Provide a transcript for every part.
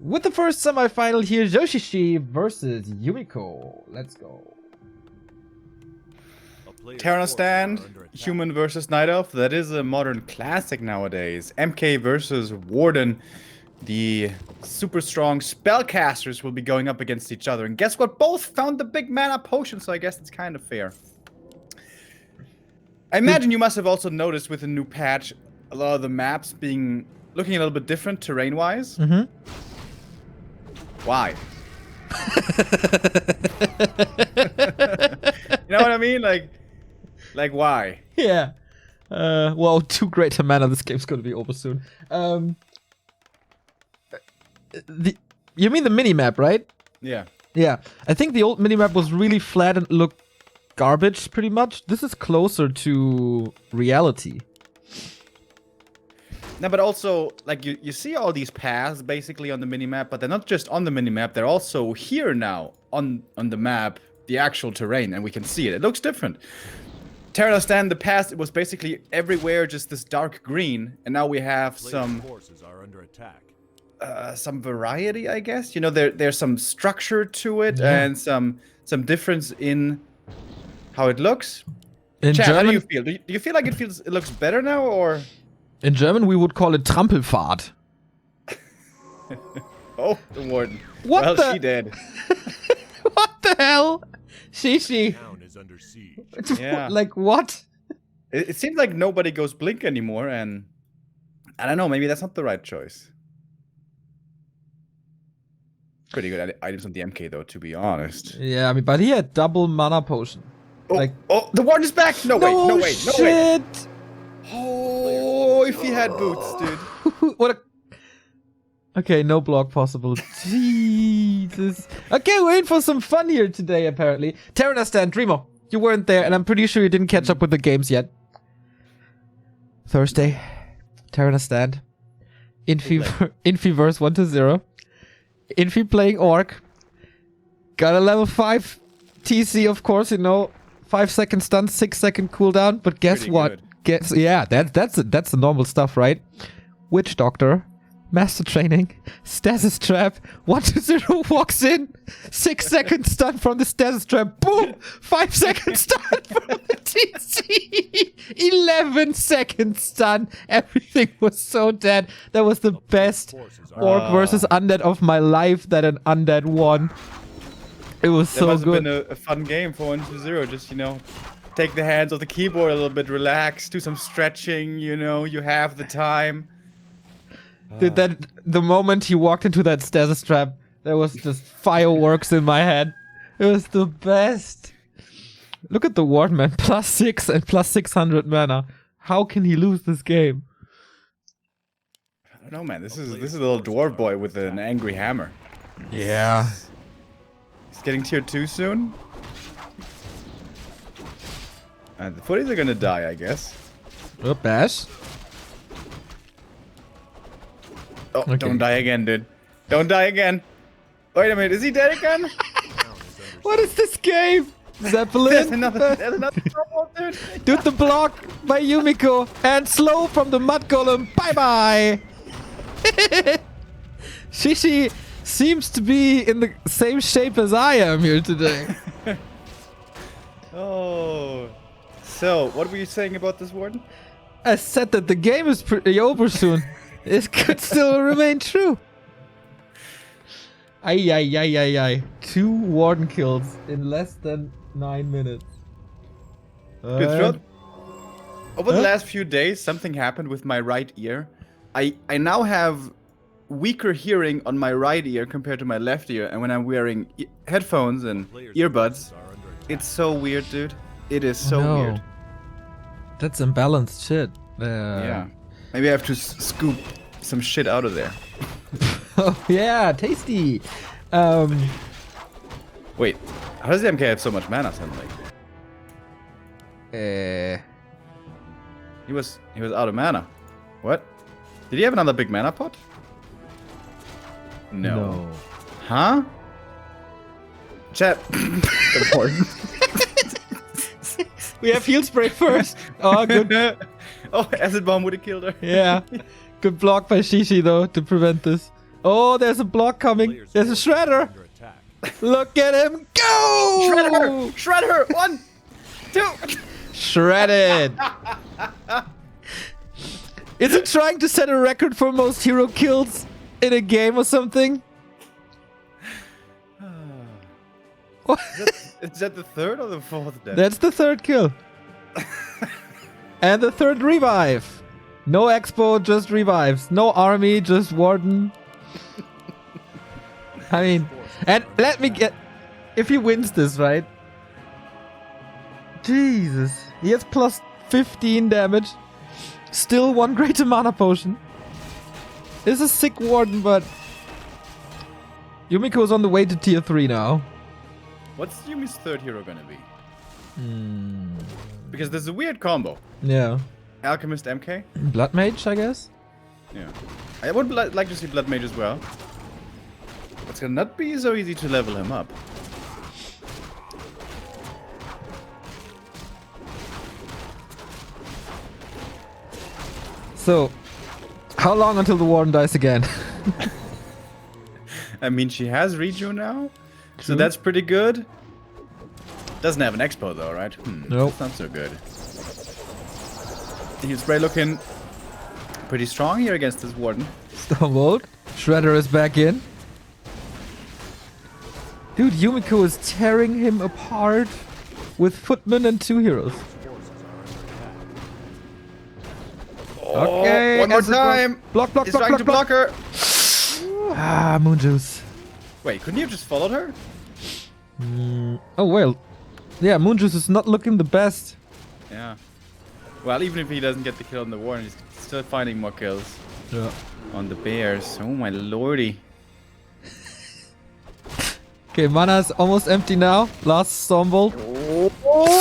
With the first semifinal here, Yoshishi versus Yumiko. Let's go. Terran stand, human versus night elf. That is a modern classic nowadays. MK versus Warden. The super strong spellcasters will be going up against each other. And guess what? Both found the big mana potion, so I guess it's kind of fair. I imagine you must have also noticed with the new patch, a lot of the maps looking a little bit different terrain-wise. Mm-hmm. Why? You know what I mean? Like why? Yeah. Well, 2 greater mana. This game's gonna be over soon. You mean the minimap, right? Yeah. Yeah. I think the old minimap was really flat and looked garbage, pretty much. This is closer to reality. No, but also, like, you see all these paths basically on the minimap, but they're not just on the minimap, they're also here now on the map, the actual terrain, and we can see it. It looks different. Terran stand, the past, it was basically everywhere just this dark green, and now we have some variety, I guess. You know, there's some structure to it, and some difference in how it looks. In Chad, German, how do you feel? Do you feel like it looks better now, or? In German, we would call it Trampelfahrt. Oh, the warden. What well, the? she did. What the hell? Shishi. Town is under siege. Yeah. Like what? It seems like nobody goes blink anymore, and I don't know, maybe that's not the right choice. Pretty good items on the MK though, to be honest. Yeah, I mean, but he had double mana potion. Oh, oh, the warden is back! No way, no way, no way! Shit! Oh, if he had boots, dude. What a... Okay, no block possible. Jesus. Okay, we're in for some fun here today, apparently. Terran stand, Remo, you weren't there, and I'm pretty sure you didn't catch up with the games yet. Thursday, Terran stand. Infiverse 1-0. Infi playing Orc. Got a level 5 TC, of course, you know. 5-second stun, 6-second cooldown, but guess Pretty what? good. Yeah, that's the normal stuff, right? Witch Doctor, Master Training, Stasis Trap, 1-0 walks in, 6-second stun from the Stasis Trap, boom! 5-second stun from the TC, 11-second stun. Everything was so dead. That was the best Orc versus Undead of my life that an Undead won. It was so That must good. have been a fun game for 1-0. Just, you know, take the hands off the keyboard a little bit, relax, do some stretching, you know, you have the time. Dude, the moment he walked into that stasis trap, there was just fireworks in my head. It was the best. Look at the Ward man, +6 and +600 mana. How can he lose this game? I don't know, man. This is a little dwarf boy with an angry hammer. Yeah. He's getting tier 2 soon. And the footies are gonna die, I guess. Oh, Bash. Oh, Okay. Don't die again, dude. Don't die again. Wait a minute, is he dead again? What is this game? Zeppelin? There's another trouble, dude. Dude, the block by Yumiko and slow from the mud golem. Bye bye. Shishi seems to be in the same shape as I am here today. Oh. So, what were you saying about this warden? I said that the game is pretty over soon. It could still remain true. Ay. 2 warden kills in less than 9 minutes. Over the last few days, something happened with my right ear. I now have weaker hearing on my right ear compared to my left ear, and when I'm wearing headphones and earbuds, it's so weird, dude. It is so weird. That's imbalanced shit. Yeah. Maybe I have to scoop some shit out of there. Oh yeah, tasty. Wait, how does the MK have so much mana suddenly? He was out of mana. What? Did he have another big mana pot? No. Huh? Chat. The warden. We have heal spray first. Oh, good. Oh, acid bomb would have killed her. Yeah. Good block by Shishi, though, to prevent this. Oh, there's a block coming. There's a shredder. Look at him go! Shred her! Shred her! 1, 2. Shredded. Is it trying to set a record for most hero kills in a game or something? Is that the third or the fourth then? That's the third kill. And the third revive. No expo, just revives. No army, just warden. I mean, and let me get... If he wins this, right? Jesus. He has plus 15 damage. Still 1 greater mana potion. This is a sick warden, but... Yumiko's on the way to tier 3 now. What's Yumi's third hero gonna be? Because there's a weird combo. Yeah. Alchemist MK? Blood Mage, I guess? Yeah. I would like to see Blood Mage as well. It's gonna not be so easy to level him up. So, how long until the warden dies again? I mean, she has Reju now, so True. that's pretty good. Doesn't have an expo though, right? Nope. That's not so good. Heal spray looking pretty strong here against this warden. Stormbolt. Shredder is back in. Dude, Yumiko is tearing him apart with footmen and 2 heroes. Okay, one more as it time. Block, block, He's block, trying to block, block her. Ah, Moon Juice. Wait, couldn't you have just followed her? Oh, well. Yeah, Moon Juice is not looking the best. Yeah. Well, even if he doesn't get the kill on the warden, he's still finding more kills Yeah. on the bears. Oh my lordy. Okay, mana is almost empty now. Last Stormbolt. Oh,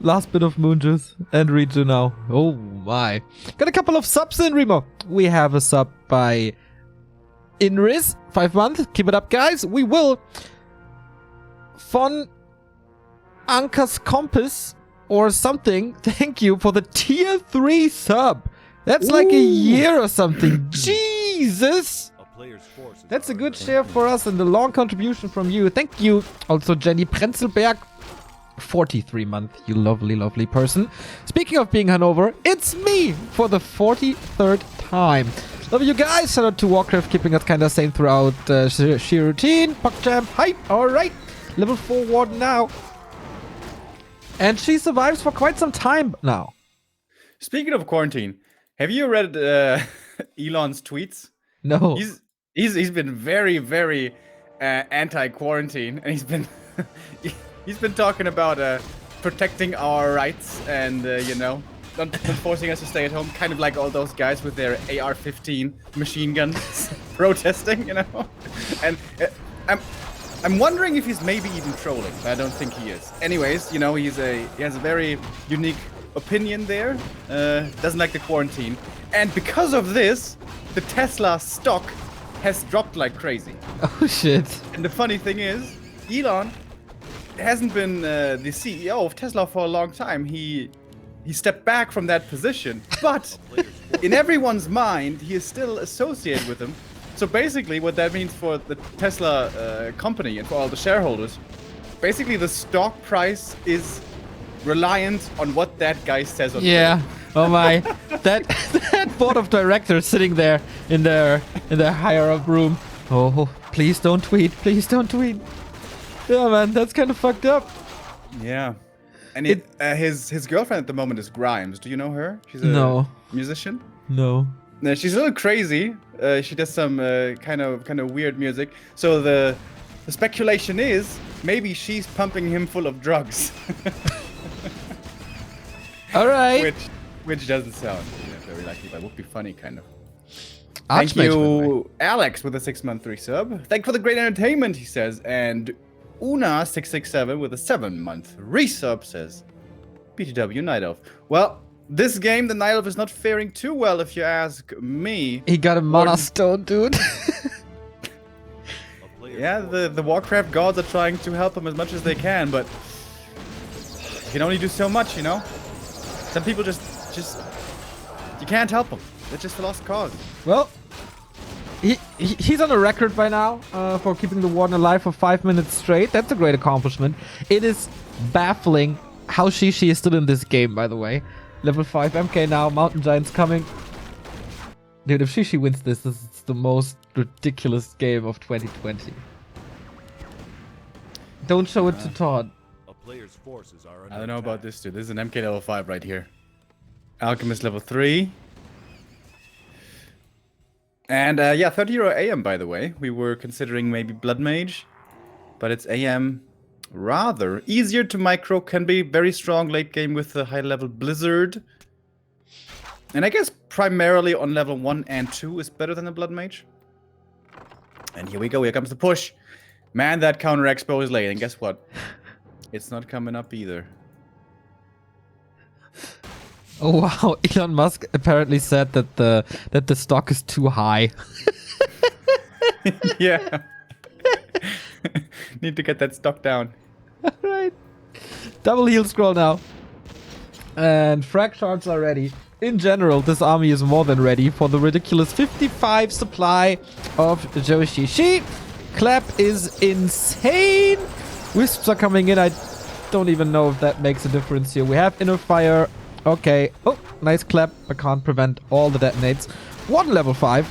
Last bit of Moon Juice and Reju now. Oh my. Got a couple of subs in, Remo. We have a sub by Inris, 5 months. Keep it up, guys. We will. Von Ankas Compass or something. Thank you for the tier 3 sub. That's like a year or something. Jesus. That's a good share for us and a long contribution from you. Thank you. Also, Jenny Prenzelberg. 43 month, you lovely, lovely person. Speaking of being Hanover, it's me for the 43rd time. Love you guys. Shout out to Warcraft, keeping us kind of sane throughout sheer routine. PogChamp, hype. All right. Level 4 warden now. And she survives for quite some time now. Speaking of quarantine, have you read Elon's tweets? No. He's been very, very anti-quarantine, and he's been he's been talking about protecting our rights and not forcing us to stay at home, kind of like all those guys with their AR-15 machine guns protesting, And I'm wondering if he's maybe even trolling, but I don't think he is. Anyways, he has a very unique opinion there. Doesn't like the quarantine, and because of this, the Tesla stock has dropped like crazy. Oh shit. And the funny thing is, Elon hasn't been the CEO of Tesla for a long time. He stepped back from that position, but in everyone's mind, he is still associated with them. So basically, what that means for the Tesla company and for all the shareholders, basically the stock price is reliant on what that guy says on Yeah. Oh my. that board of directors sitting there in their higher up room. Oh, please don't tweet. Please don't tweet. Yeah, man, that's kind of fucked up. Yeah. And his girlfriend at the moment is Grimes. Do you know her? She's a musician. No. No, she's a little crazy. She does some kind of weird music. So the speculation is maybe she's pumping him full of drugs. All right. Which doesn't sound very likely, but would be funny, kind of. Archmage, Thank you, Alex, with a 6-month resub. Thank you for the great entertainment, he says. And Una667 with a 7-month resub says, BTW Night Elf. Well, this game, the Night Elf is not faring too well, if you ask me. He got a mana stone, dude. Yeah, the Warcraft gods are trying to help him as much as they can, but you can only do so much, Some people just You can't help him. It's just a lost cause. Well, he's on a record by now for keeping the Warden alive for 5 minutes straight. That's a great accomplishment. It is baffling how Shishi is still in this game, by the way. Level 5 MK now, Mountain Giants coming. Dude, if Shishi wins this is the most ridiculous game of 2020. Don't show it to Todd. A player's forces are I don't know about this, dude. This is an MK level 5 right here. Alchemist level 3. And yeah, 30 euro AM, by the way. We were considering maybe Blood Mage, but it's AM rather easier to micro, can be very strong late game with the high level Blizzard. And I guess primarily on level 1 and 2 is better than the Blood Mage. And here we go, here comes the push. Man, that counter expo is late, and guess what? It's not coming up either. Oh wow, Elon Musk apparently said that the stock is too high. Yeah. Need to get that stock down. Alright. Double heel scroll now. And frag shards are ready. In general, this army is more than ready for the ridiculous 55 supply of Joshishi. Clap is insane. Wisps are coming in. I don't even know if that makes a difference here. We have inner fire. Okay. Oh, nice clap. I can't prevent all the detonates. One level 5.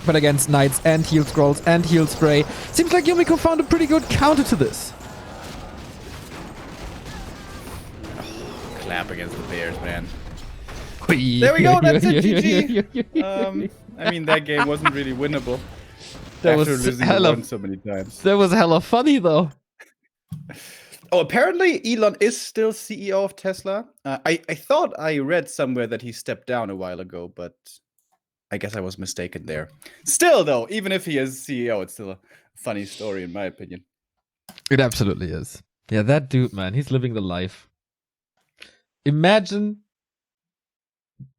But against knights and heal scrolls and heal spray. Seems like Yumiko found a pretty good counter to this. Clap against the bears, man. There we go, that's it, GG. I mean, that game wasn't really winnable. That after was losing hella, one so many times. That was hella funny, though. Oh, apparently Elon is still CEO of Tesla. I thought I read somewhere that he stepped down a while ago, but I guess I was mistaken there. Still, though, even if he is CEO, it's still a funny story, in my opinion. It absolutely is. Yeah, that dude, man, he's living the life. Imagine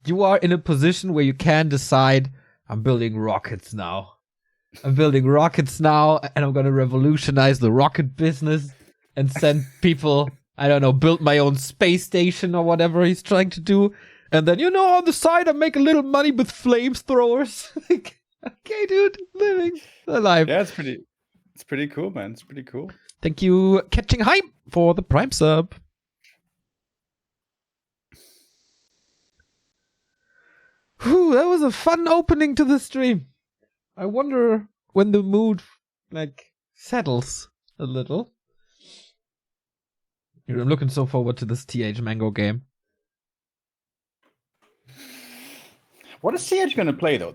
you are in a position where you can decide, I'm building rockets now. I'm building rockets now, and I'm going to revolutionize the rocket business and send people, I don't know, build my own space station or whatever he's trying to do. And then, you know, on the side, I make a little money with flamethrowers. Okay, dude, living the life. Yeah, it's pretty cool, man. It's pretty cool. Thank you, Catching Hype, for the Prime sub. Whew, that was a fun opening to the stream. I wonder when the mood, like, settles a little. I'm looking so forward to this TH Mango game. What is CH going to play, though?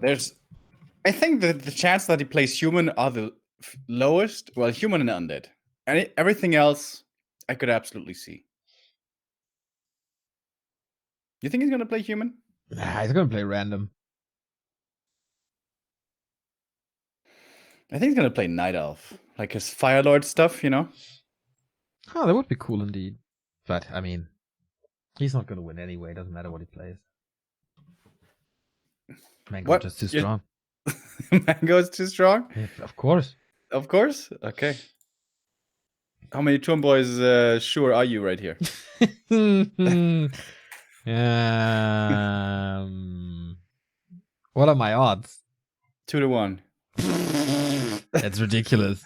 I think that the chance that he plays human are the lowest. Well, human and undead. And everything else, I could absolutely see. You think he's going to play human? Nah, he's going to play random. I think he's going to play Night Elf. Like his Fire Lord stuff, you know? Oh, that would be cool indeed. But, I mean, he's not going to win anyway. Doesn't matter what he plays. Mango's just too strong. Mango is too strong? Yeah, of course. Of course? Okay. How many Tomb Boys sure are you right here? What are my odds? 2-1. That's ridiculous.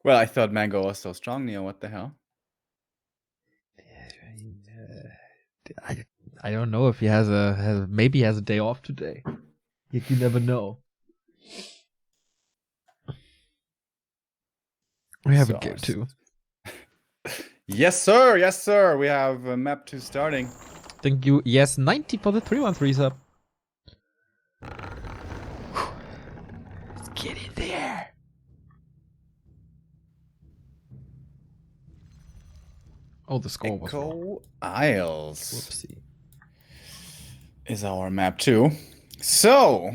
Well, I thought Mango was so strong, Neo. What the hell? I don't know if he maybe he has a day off today. You never know. We have a game too. Yes, sir. Yes, sir. We have map 2 starting. Thank you. Yes, 90 for the 313 sub. Let's get in there. Oh, the score was wrong. Echo Isles. Whoopsie. Is our map 2. So,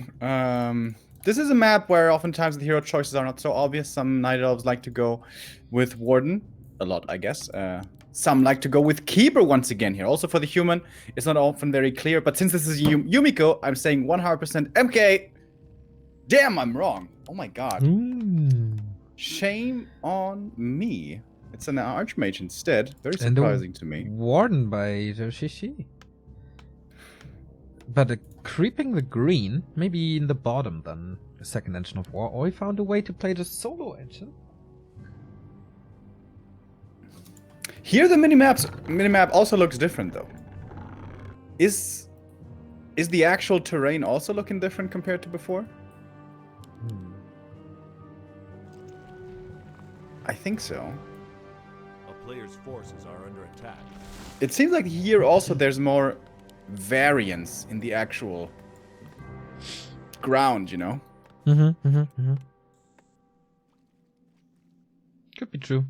this is a map where oftentimes the hero choices are not so obvious. Some Night Elves like to go with Warden. A lot, I guess. Some like to go with Keeper once again here. Also for the human, it's not often very clear. But since this is Yumiko, I'm saying 100% MK. Damn, I'm wrong. Oh my god. Shame on me. It's an Archmage instead. Very surprising to me. Warden by Joshishi. But creeping the green, maybe in the bottom then, the second engine of war, or he found a way to play the solo engine. Here the minimap also looks different though. Is the actual terrain also looking different compared to before? I think so. A player's forces are under attack. It seems like here also there's more variance in the actual ground, you know? Could be true.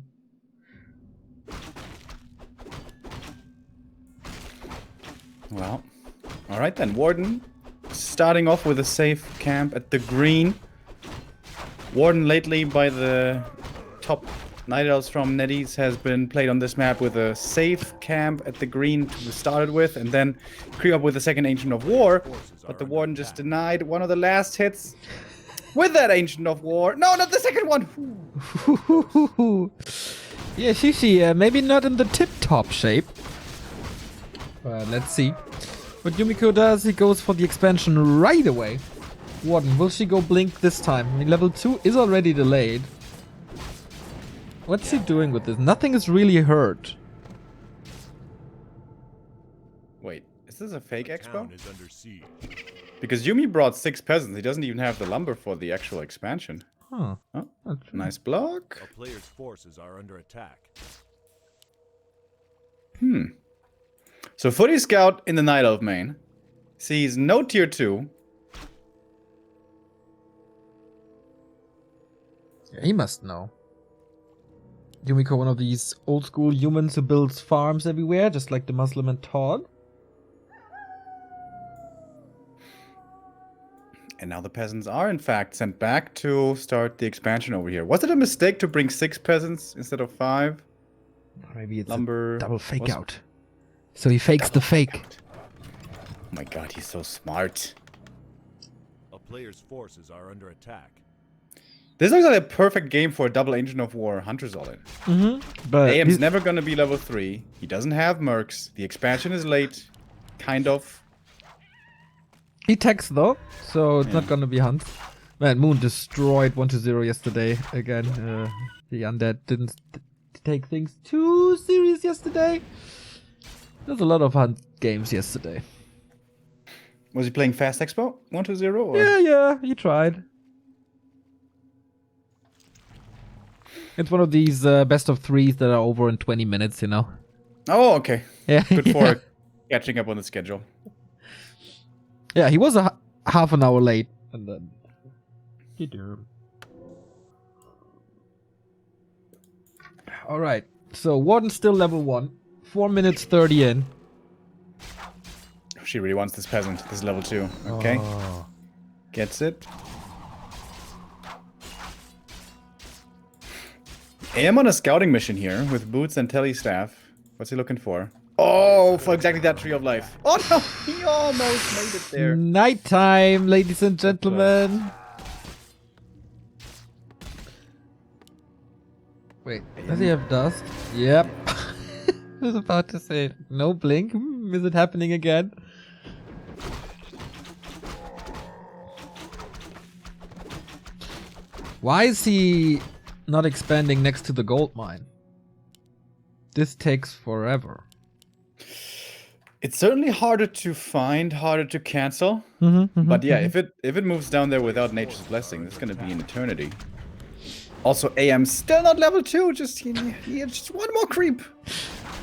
Well, alright then. Warden starting off with a safe camp at the green. Warden lately by the top Night Elves from NetEase has been played on this map with a safe camp at the green to be started with, and then creep up with the second Ancient of War. But the Warden just denied one of the last hits with that Ancient of War. No, not the second one! Yeah, Shishi, maybe not in the tip-top shape. Let's see. What Yumiko does, he goes for the expansion right away. Warden, will she go blink this time? I mean, level 2 is already delayed. What's he doing with this? Nothing is really hurt. Wait, is this a fake expo? Town is under siege. Because Yumi brought 6 peasants. He doesn't even have the lumber for the actual expansion. Huh. Oh, nice block. A player's forces are under attack. So Footy Scout in the Night Elf main sees no tier 2. Yeah, he must know. Yumiko, one of these old school humans who builds farms everywhere, just like the Muslim and Todd. And now the peasants are in fact sent back to start the expansion over here. Was it a mistake to bring 6 peasants instead of 5? Maybe it's Lumber a double fake was- out. So he fakes the fake. Oh my god, he's so smart. A player's forces are under attack. This looks like a perfect game for a double Ancient of War Hunter Solid. But AM's he's- never gonna be level 3. He doesn't have mercs. The expansion is late. Kind of. he techs though, so it's not gonna be Hunt. Man, Moon destroyed 1-0 yesterday again. The undead didn't take things too serious yesterday. There's a lot of Hunt games yesterday. Was he playing Fast Expo 1-0? Or? Yeah, he tried. It's one of these best of 3s that are over in 20 minutes, you know. Oh, okay. Yeah, Good for catching up on the schedule. Yeah, he was half an hour late, and then he did. All right, so Warden's still level 1. 4 minutes 30 in. She really wants this peasant. This is level 2. Okay. Oh. Gets it. AM on a scouting mission here with boots and telestaff. What's he looking for? Oh, for exactly that tree of life. Oh no, he almost made it there. Nighttime, ladies and gentlemen. Wait, does he have dust? Yep. I was about to say, no blink. Is it happening again? Why is he not expanding next to the gold mine? This takes forever. It's certainly harder to find, harder to cancel. But yeah, if it moves down there without Nature's Blessing, it's gonna be an eternity. Also, AM still not level 2. Just he needs just one more creep.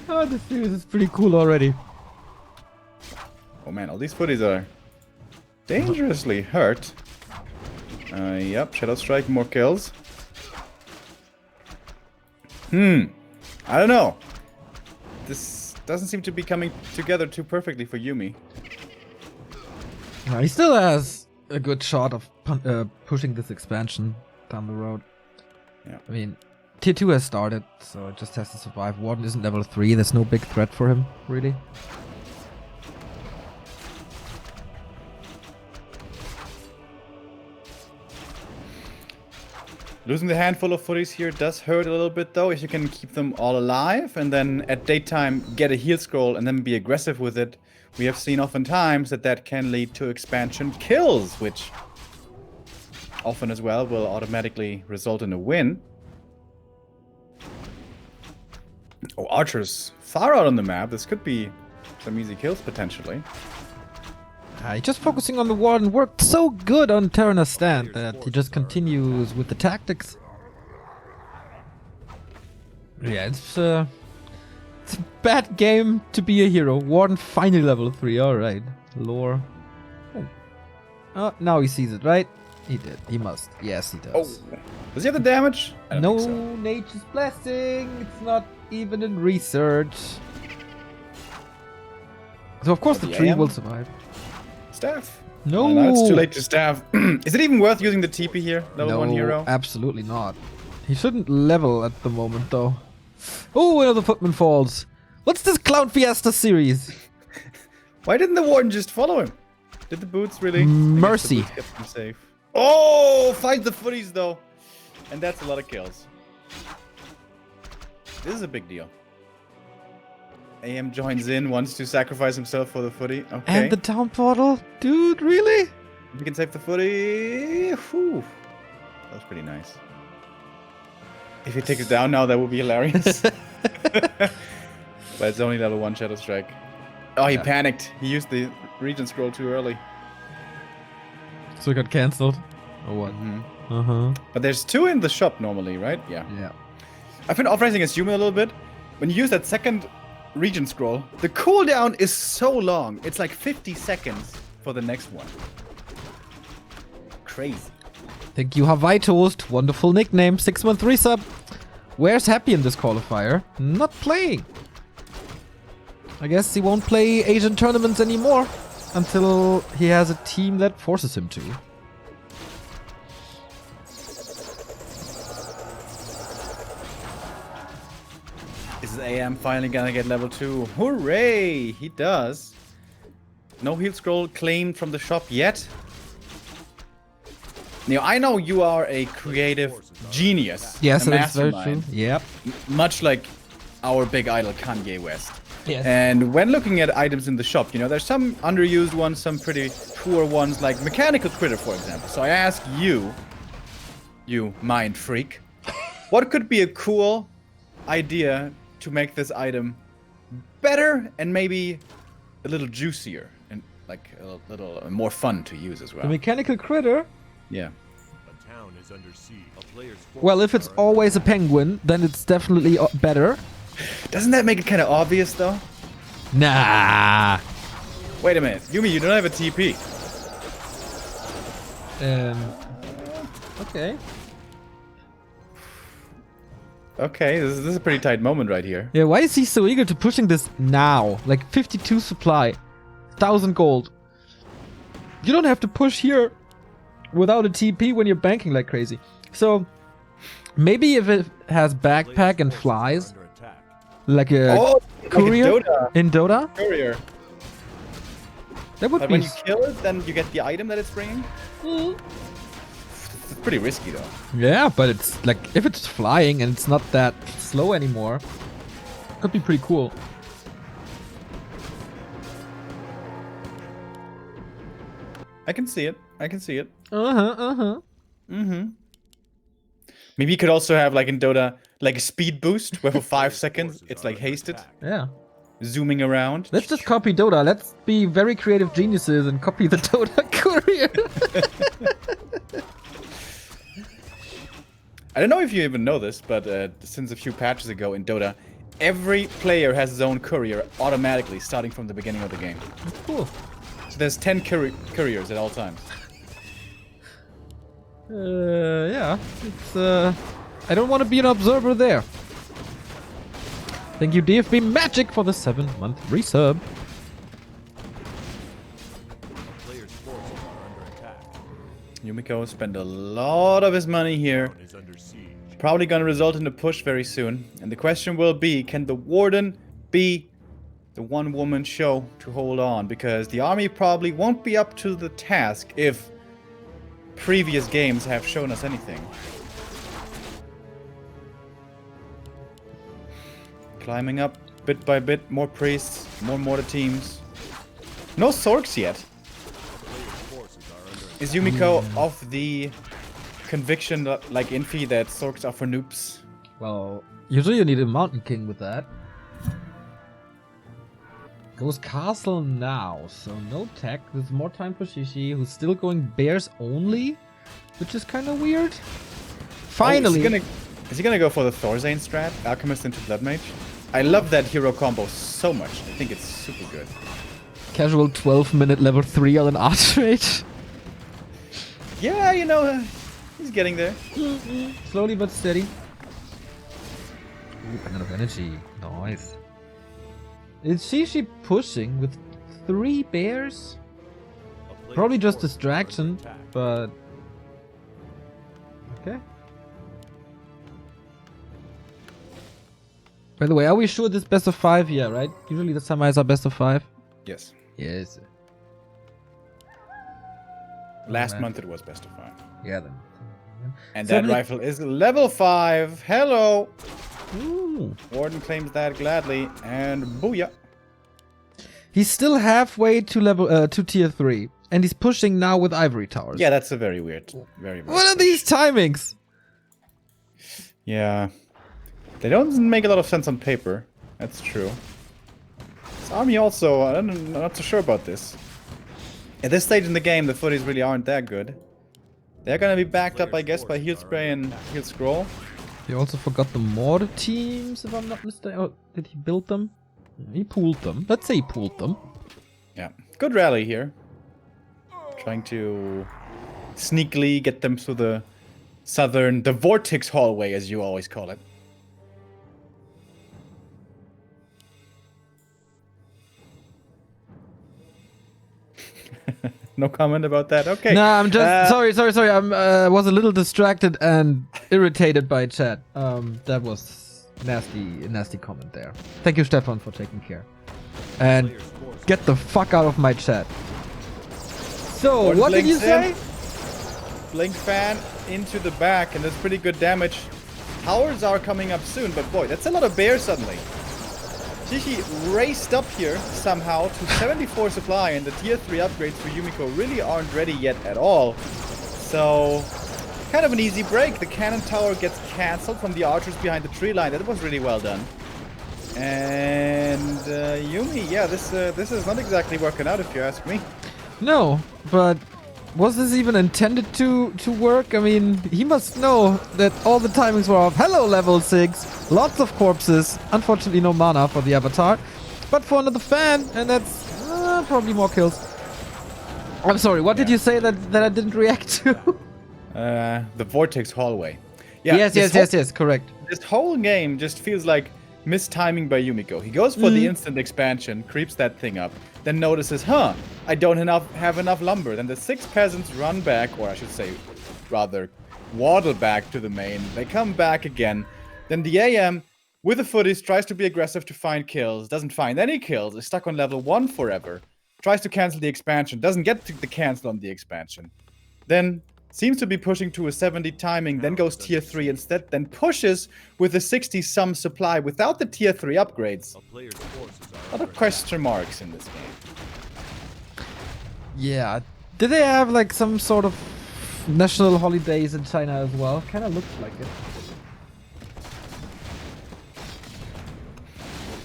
Oh, this series is pretty cool already. Oh man, all these footies are dangerously hurt. Yep, Shadow Strike, more kills. I don't know. This doesn't seem to be coming together too perfectly for Yumi. No, he still has a good shot of pushing this expansion down the road. Yeah. I mean, tier 2 has started, so it just has to survive. Warden isn't level 3, there's no big threat for him, really. Losing the handful of footies here does hurt a little bit though, if you can keep them all alive and then at daytime get a heal scroll and then be aggressive with it we have seen oftentimes that can lead to expansion kills, which often as well will automatically result in a win. Oh, Archer's far out on the map. This could be some easy kills potentially. Just focusing on the Warden worked so good on Terra's stand that he just continues with the tactics. Yeah, it's a bad game to be a hero. Warden finally level 3, alright. Lore. Oh, now he sees it, right? He did. He must. Yes, he does. Oh, does he have the damage? I don't No, think so. Nature's Blessing. It's not even in research. So of course Oh, the the tree AM? will survive. Staff. No. Now it's too late to staff. Is it even worth using the TP here? Level 1 hero? Absolutely not. He shouldn't level at the moment though. Oh, another footman falls. What's this Clown Fiesta series? Why didn't the Warden just follow him? Did the boots really? I guess the Mercy. boots kept him safe. Oh, finds the footies though. And that's a lot of kills. This is a big deal. AM joins in, wants to sacrifice himself for the footy. Okay. And the town portal? Dude, really? We can save the footy. Whew. That was pretty nice. If he takes it down now, that would be hilarious. But it's only level 1 Shadow Strike. Oh, he panicked. He used the region scroll too early. So it got cancelled. Or what? Uh-huh. But there's 2 in the shop normally, right? Yeah. Yeah. I've been off-racing as Yumi a little bit. When you use that second region scroll, the cooldown is so long. It's like 50 seconds for the next one. Crazy. Thank you, Hawaii Toast. Wonderful nickname. 613 sub. Where's Happy in this qualifier? Not playing. I guess he won't play Asian tournaments anymore until he has a team that forces him to. Is AM finally gonna get level 2? Hooray! He does. No heal scroll claimed from the shop yet. Now, I know you are a creative genius. Yes, a that's very mastermind, true. Yep. Much like our big idol Kanye West. Yes. And when looking at items in the shop, you know, there's some underused ones, some pretty poor ones, like Mechanical Critter, for example. So I ask you, you mind freak, what could be a cool idea to make this item better and maybe a little juicier and like a little more fun to use as The well? mechanical critter? Yeah. A town is under siege. A player's Well, if it's forces are always a penguin, then it's definitely better. Doesn't that make it kind of obvious, though? Nah. Wait a minute. Yumi, you don't have a TP. Okay. Okay, this is a pretty tight moment right here. Yeah, why is he so eager to pushing this now? Like 52 supply. 1,000 gold. You don't have to push here without a TP when you're banking like crazy. So, maybe if it has backpack and flies, under attack. like a Oh, courier like a Dota in Dota, courier. that would But be... when you kill it, then you get the item that it's bringing? It's pretty risky, though. Yeah, but it's like, if it's flying and it's not that slow anymore, could be pretty cool. I can see it. I can see it. Mm-hmm. Maybe you could also have, like in Dota, like a speed boost, where for 5 seconds it's like hasted, Yeah. zooming around. Let's just copy Dota. Let's be very creative geniuses and copy the Dota courier. I don't know if you even know this, but since a few patches ago in Dota, every player has his own courier automatically starting from the beginning of the game. Cool. So there's 10 couriers at all times. Yeah. It's, I don't want to be an observer there. Thank you, DFB Magic, for the 7-month resub. Player's forces are under attack. Yumiko spent a lot of his money here. Town is under siege. Probably gonna result in a push very soon. And the question will be, can the Warden be the one-woman show to hold on? Because the army probably won't be up to the task if previous games have shown us anything. Climbing up bit by bit, more priests, more mortar teams. No Sorks yet. Is Yumiko of the conviction, like Infi, that Sorks are for noobs? Well, usually you need a Mountain King with that. Goes castle now, so no tech. There's more time for Shishi, who's still going bears only, which is kind of weird. Finally, is he gonna go for the Thorzane strat? Alchemist into Blood Mage? I love that hero combo so much. I think it's super good. Casual 12-minute level 3 on an Archmage. Yeah, you know, he's getting there. Slowly but steady. Ooh, a lot of energy. Nice. Is Shishi pushing with 3 bears? Probably just distraction, but... Okay. By the way, are we sure this best of 5? Yeah, right? Usually the semis are best of 5. Yes. Yes. Last month it was best of 5. Yeah, then. And that rifle is level 5. Hello! Ooh. Warden claims that gladly, and booyah! He's still halfway to level to tier 3, and he's pushing now with ivory towers. Yeah, that's a very weird. Very weird. What are these timings? Yeah. They don't make a lot of sense on paper. That's true. This army also, I'm not so sure about this. At this stage in the game, the footies really aren't that good. They're gonna be backed up, I guess, by Heal Spray and Heal Scroll. He also forgot the mortar teams, if I'm not mistaken. Oh, did he build them? He pooled them. Let's say he pooled them. Yeah. Good rally here. Trying to sneakily get them through the the Vortex hallway, as you always call it. No comment about that. Okay. Nah, I'm just sorry. I was a little distracted and irritated by chat. That was nasty comment there. Thank you, Stefan, for taking care. And get the fuck out of my chat. So, what did you say? Blink fan into the back, and that's pretty good damage. Towers are coming up soon, but boy, that's a lot of bears suddenly. Shishi raced up here somehow to 74 supply, and the tier 3 upgrades for Yumiko really aren't ready yet at all. So, kind of an easy break. The cannon tower gets cancelled from the archers behind the tree line. That was really well done. And Yumi, yeah, this is not exactly working out if you ask me. No, but was this even intended to work? I mean, he must know that all the timings were off. Hello, level 6. Lots of corpses. Unfortunately, no mana for the avatar. But for another fan, and that's probably more kills. I'm sorry, what did you say that I didn't react to? The Vortex hallway. Yeah, yes, correct. This whole game just feels like mistiming by Yumiko. He goes for the instant expansion, creeps that thing up, then notices, I don't have enough lumber. Then the 6 peasants run back, or I should say, rather, waddle back to the main. They come back again. Then the AM, with the footies, tries to be aggressive to find kills. Doesn't find any kills. Is stuck on level 1 forever. Tries to cancel the expansion. Doesn't get to the cancel on the expansion. Then seems to be pushing to a 70 timing, then goes tier 3 instead, then pushes with a 60 some supply without the tier 3 upgrades. A lot of question marks in this game. Yeah. Did they have like some sort of national holidays in China as well? Kinda looks like it.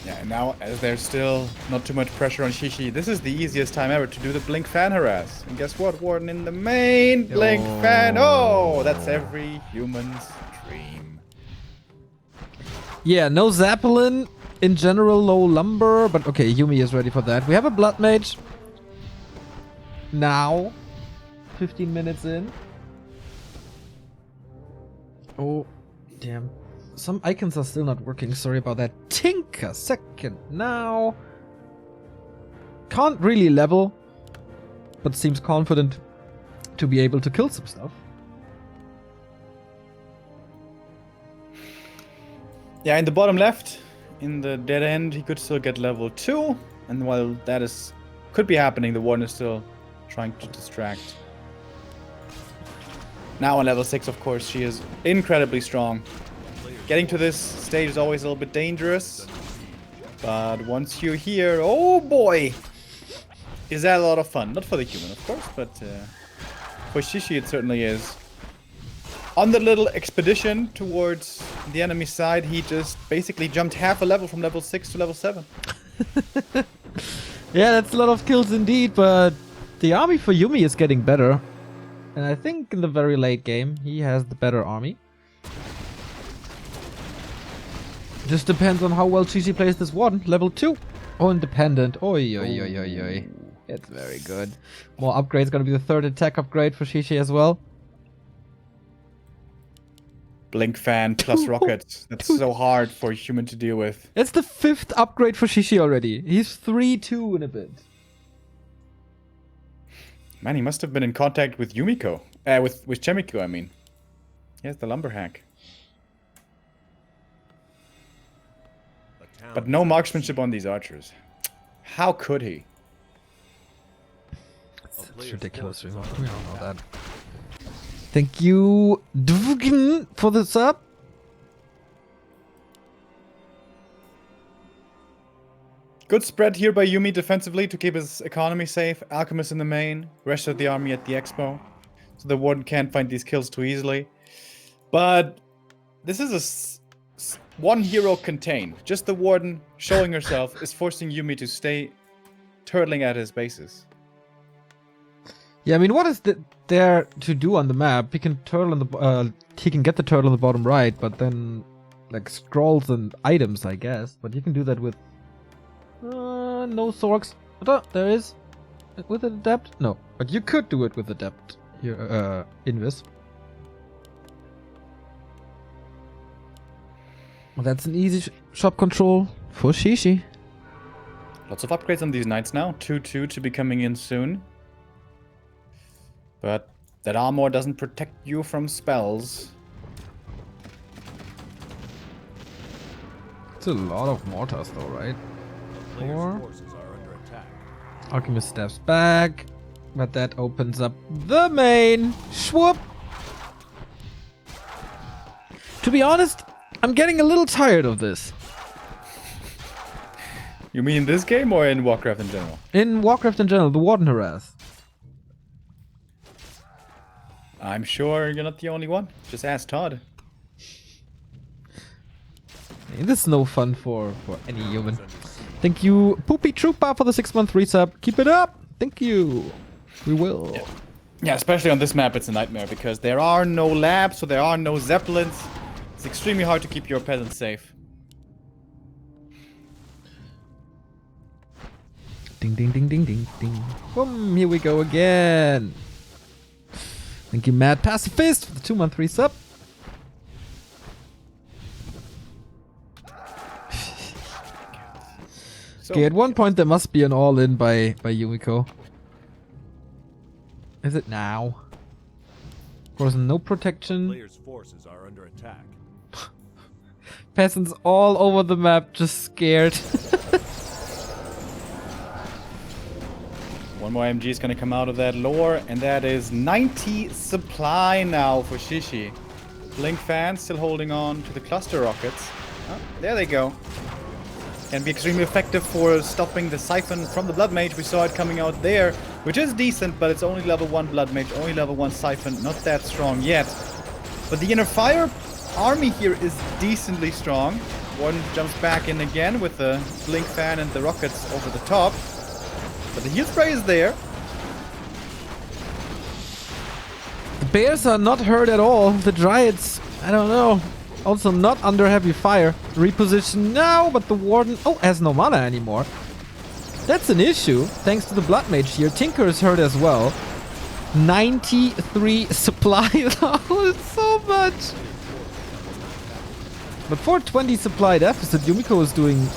Yeah, and now as there's still not too much pressure on Shishi, this is the easiest time ever to do the Blink Fan harass. And guess what? Warden in the main, Blink Fan. Oh, that's every human's dream. Yeah, no Zeppelin. In general, low lumber. But okay, Yumi is ready for that. We have a Blood Mage. Now. 15 minutes in. Oh, damn. Some icons are still not working. Sorry about that. Tinker second now. Can't really level, but seems confident to be able to kill some stuff. Yeah, in the bottom left, in the dead end, he could still get level 2. And while that could be happening, the Warden is still trying to distract. Now on level 6, of course, she is incredibly strong. Getting to this stage is always a little bit dangerous. But once you're here, oh boy! is that a lot of fun. Not for the human, of course, but for Shishi it certainly is. On the little expedition towards the enemy side, he just basically jumped half a level from level 6 to level 7. Yeah, that's a lot of kills indeed, but the army for Yumi is getting better. And I think in the very late game, he has the better army. Just depends on how well Shishi plays this one. Level 2. Oh, independent. Oi, oi, oi, oi, oi. It's very good. More upgrades. Gonna be the third attack upgrade for Shishi as well. Blink fan plus rockets. That's so hard for a human to deal with. It's the 5th upgrade for Shishi already. He's 3-2 in a bit. Man, he must have been in contact with Yumiko. With Chemiko, I mean. Yes, the lumber hack. But no marksmanship on these archers. How could he? It's ridiculous. We all know that. Thank you, Dvugin, for the sub. Good spread here by Yumi defensively to keep his economy safe. Alchemist in the main, rest of the army at the expo. So the warden can't find these kills too easily. But this is a one hero contain. Just the warden showing herself is forcing Yumi to stay turtling at his bases. Yeah, I mean, what is there to do on the map? He can turtle on the he can get the turtle on the bottom right, but then like scrolls and items, I guess. But you can do that with no sorks. There is with an adept. No, but you could do it with adept. Here, invis. Well, that's an easy shop control for Shishi. Lots of upgrades on these knights now. 2-2 to be coming in soon. But that armor doesn't protect you from spells. It's a lot of mortars though, right? Forces are under attack. Alchemist steps back, but that opens up the main. Swoop! To be honest, I'm getting a little tired of this. You mean in this game or in Warcraft in general? In Warcraft in general, the Warden harass. I'm sure you're not the only one. Just ask Todd. This is no fun for any human. Thank you, Poopy Trooper, for the 6-month resub. Keep it up. Thank you. We will. Yeah, especially on this map, it's a nightmare because there are no labs, so there are no zeppelins. It's extremely hard to keep your peasants safe. Ding, ding, ding, ding, ding, ding. Boom, here we go again. Thank you, Mad Pacifist, for the 2-month resub. Okay, at one point there must be an all-in by Yumiko. Is it now? Of course, no protection. Players' forces are under attack. Peasants all over the map, just scared. One more MG is going to come out of that lore, and that is 90 supply now for Shishi. Blink fan still holding on to the cluster rockets. Oh, there they go. Can be extremely effective for stopping the siphon from the Blood Mage. We saw it coming out there, which is decent, but it's only level 1 Blood Mage, only level 1 siphon, not that strong yet. But the Inner Fire army here is decently strong. Warden jumps back in again with the Blink fan and the rockets over the top. But the heal spray is there. The bears are not hurt at all. The Dryads, I don't know. Also not under heavy fire. Reposition now, but the Warden, has no mana anymore. That's an issue, thanks to the Blood Mage here. Tinker is hurt as well. 93 supply. Oh, it's so much. But for 20 supply deficit, Yumiko is doing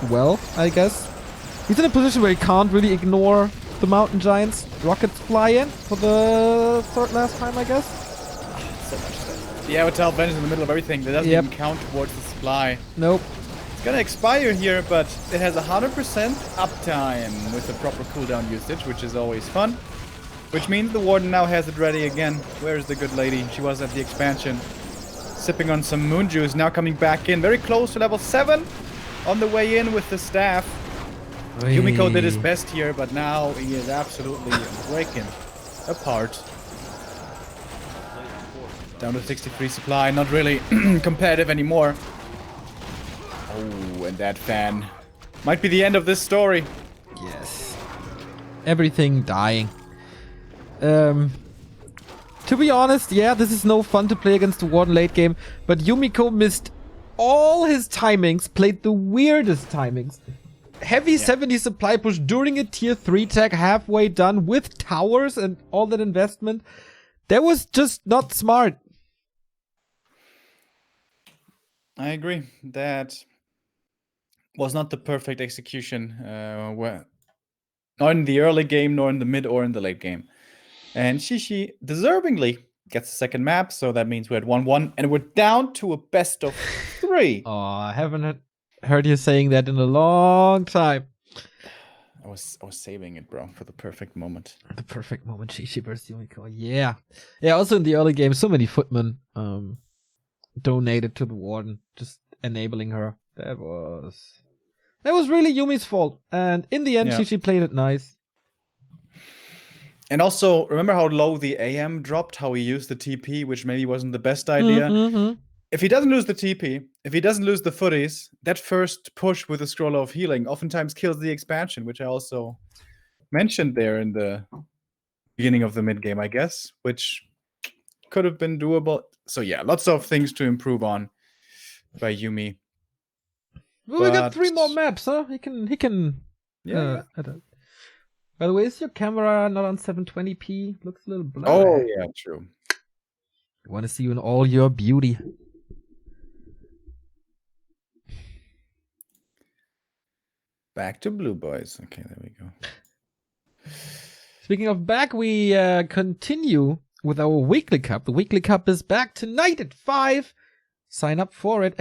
well, I guess. He's in a position where he can't really ignore the mountain giants. Rockets fly in for the third last time, I guess. So much stuff. The Avatar Vengeance in the middle of everything. That doesn't even count towards the supply. Nope. It's gonna expire here, but it has 100% uptime with the proper cooldown usage, which is always fun. Which means the Warden now has it ready again. Where's the good lady? She was at the expansion. Sipping on some moon juice, now coming back in. Very close to level 7. On the way in with the staff. Yumiko did his best here, but now he is absolutely breaking apart. Down to 63 supply, not really competitive anymore. Oh, and that fan might be the end of this story. Yes. Everything dying. To be honest, yeah, this is no fun to play against the Warden late game, but Yumiko missed all his timings, played the weirdest timings. Heavy 70 supply push during a tier 3 tag, halfway done with towers and all that investment. That was just not smart. I agree. That was not the perfect execution, not in the early game, nor in the mid or in the late game. And Shishi deservingly gets the second map, so that means we're at 1-1, and we're down to a best of 3. Oh, I haven't heard you saying that in a long time. I was saving it, bro, for the perfect moment. The perfect moment, Shishi versus Yumiko. Yeah. Yeah, also in the early game, so many footmen donated to the Warden, just enabling her. That was really Yumi's fault. And in the end, Shishi played it nice. And also, remember how low the AM dropped, how he used the TP, which maybe wasn't the best idea? Mm-hmm. If he doesn't lose the TP, if he doesn't lose the footies, that first push with the scroll of healing oftentimes kills the expansion, which I also mentioned there in the beginning of the mid game, I guess, which could have been doable. So yeah, lots of things to improve on by Yumi. Well, we got 3 more maps, huh? He can. Yeah. By the way, is your camera not on 720p? Looks a little blurry. Oh yeah, true. I want to see you in all your beauty. Back to Blue Boys. Okay, there we go. Speaking of back, we continue with our weekly cup. The weekly cup is back tonight at 5. Sign up for it!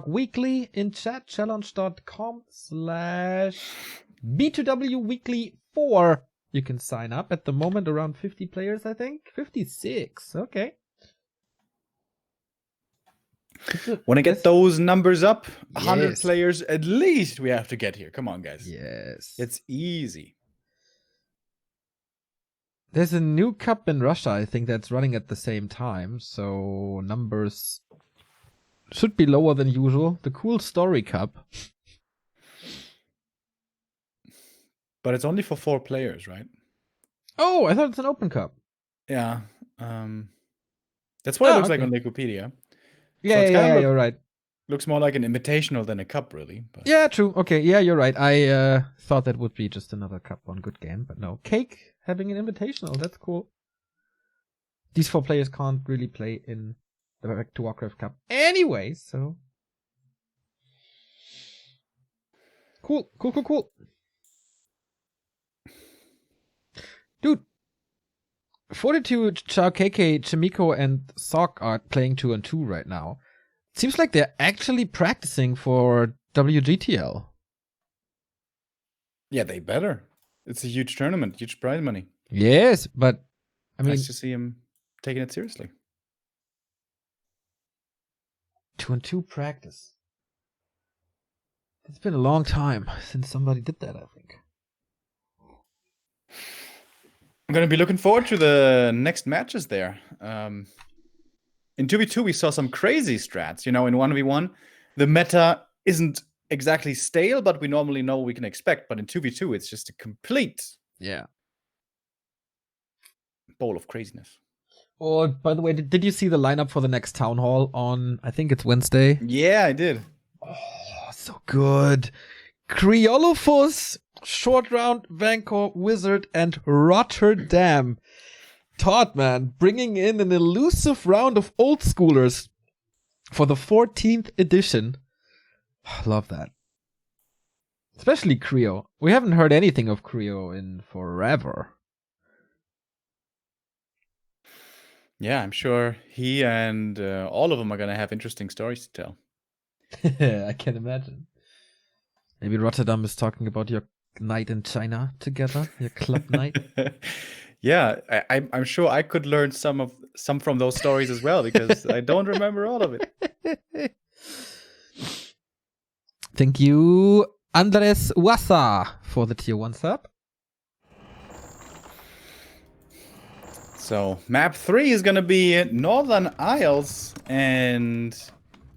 !weekly in chat. challenge.com/B2W-weekly4. You can sign up at the moment. Around 50 players, I think. 56. Okay. Want to get those numbers up? 100 players at least we have to get here. Come on, guys. Yes. It's easy. There's a new cup in Russia, I think, that's running at the same time. So numbers should be lower than usual. The Cool Story Cup. But it's only for 4 players, right? Oh, I thought it's an open cup. Yeah. That's what it looks like on Wikipedia. Yeah, you're right. Looks more like an invitational than a cup, really. But. Yeah, true. Okay, yeah, you're right. I thought that would be just another cup on Good Game, but no. Cake having an invitational. That's cool. These 4 players can't really play in the Back to Warcraft Cup anyway, so. Cool. Dude, Fortitude, Chao KK, Chimiko, and Sok are playing 2-on-2 right now. Seems like they're actually practicing for WGTL. Yeah, they better. It's a huge tournament, huge prize money. Yes, but I mean, nice to see him taking it seriously. 2-on-2 practice. It's been a long time since somebody did that, I think. I'm going to be looking forward to the next matches there. In 2v2, we saw some crazy strats. You know, in 1v1, the meta isn't exactly stale, but we normally know what we can expect. But in 2v2, it's just a complete bowl of craziness. Oh, by the way, did you see the lineup for the next Town Hall on, I think it's Wednesday? Yeah, I did. Oh, so good. Criolofus, Short Round, Vancouver, Wizard, and Rotterdam. Todd, man, bringing in an elusive round of old schoolers for the 14th edition. Love that. Especially Creo. We haven't heard anything of Creo in forever. Yeah, I'm sure he and all of them are going to have interesting stories to tell. I can imagine. Maybe Rotterdam is talking about your night in China together, your club night. Yeah, I'm sure I could learn some from those stories as well, because I don't remember all of it. Thank you, Andres Wassa for the tier 1 sub. So, map 3 is gonna be Northern Isles, and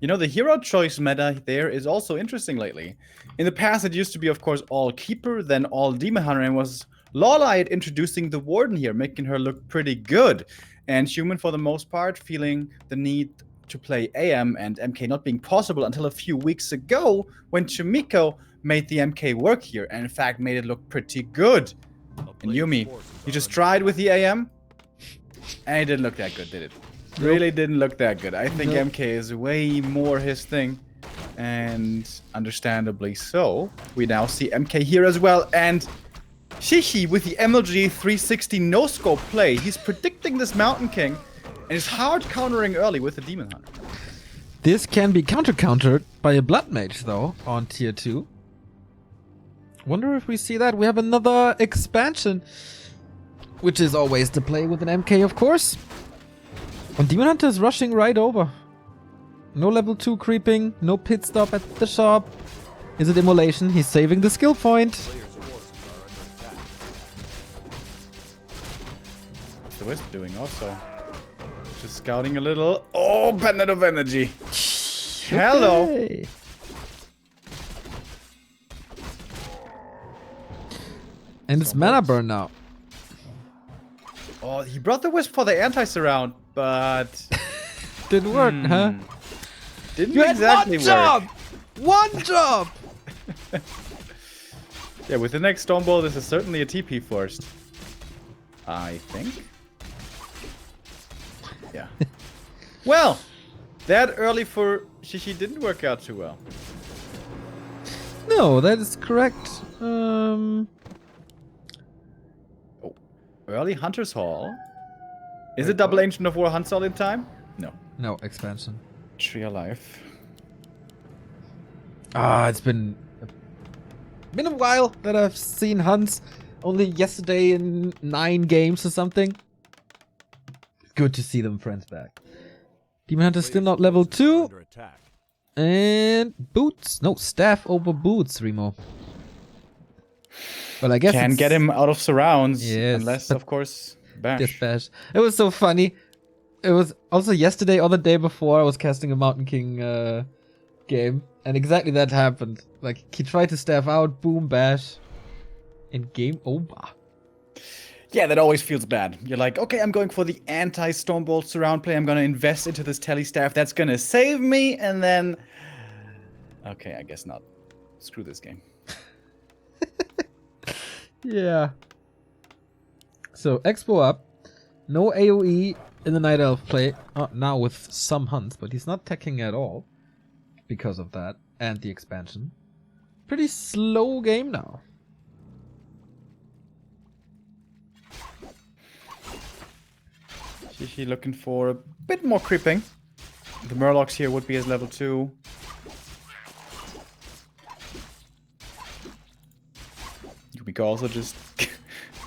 you know, the hero choice meta there is also interesting lately. In the past, it used to be, of course, all Keeper, then all Demon Hunter, and was Lawlight introducing the Warden here, making her look pretty good. And Human, for the most part, feeling the need to play AM and MK not being possible until a few weeks ago, when Yumiko made the MK work here, and in fact made it look pretty good. And Yumi, you just tried with the AM, and it didn't look that good, did it? Nope. Really didn't look that good. I think Nope. MK is way more his thing, and understandably so. We now see MK here as well, and Shishi with the MLG 360 no-scope play. He's predicting this Mountain King, and is hard countering early with the Demon Hunter. This can be countered by a Blood Mage, though, on tier 2. Wonder if we see that. We have another expansion, which is always the play with an MK, of course. And Demon Hunter is rushing right over. No level 2 creeping, no pit stop at the shop. Is it immolation? He's saving the skill point. What's the Wisp doing also? Just scouting a little. Oh, Pendant of Energy. Hello. Okay. And it's mana burn now. Oh, he brought the Wisp for the anti-surround, but Didn't work, huh? didn't You had exactly one work. job! One job! Yeah, with the next Stormbolt, this is certainly a TP first. I think. Yeah. Well, that early for Shishi didn't work out too well. No, that is correct. Early Hunter's Hall. Is it double Ancient of War Hunt all in time? No. No, expansion. Tree Alive. It's been a while that I've seen hunts. Only yesterday in 9 games or something. Good to see them friends back. Demon Hunter still not level 2. Under attack. And boots. No, staff over boots, Remo. Well, I guess Can it's get him out of surrounds. Yes, Unless, but of course, Bash. dispatch. It was so funny. It was also yesterday or the day before I was casting a Mountain King game. And exactly that happened. Like, he tried to staff out, boom, bash. And game over. Yeah, that always feels bad. You're like, okay, I'm going for the anti-Stormbolt surround play. I'm going to invest into this tele staff. That's going to save me. And then... Okay, I guess not. Screw this game. Yeah. So, Expo up. No AoE in the Night Elf play. Now with some hunts, but he's not teching at all. Because of that. And the expansion. Pretty slow game now. Shishi looking for a bit more creeping. The Murlocs here would be his level 2. Yumiko also just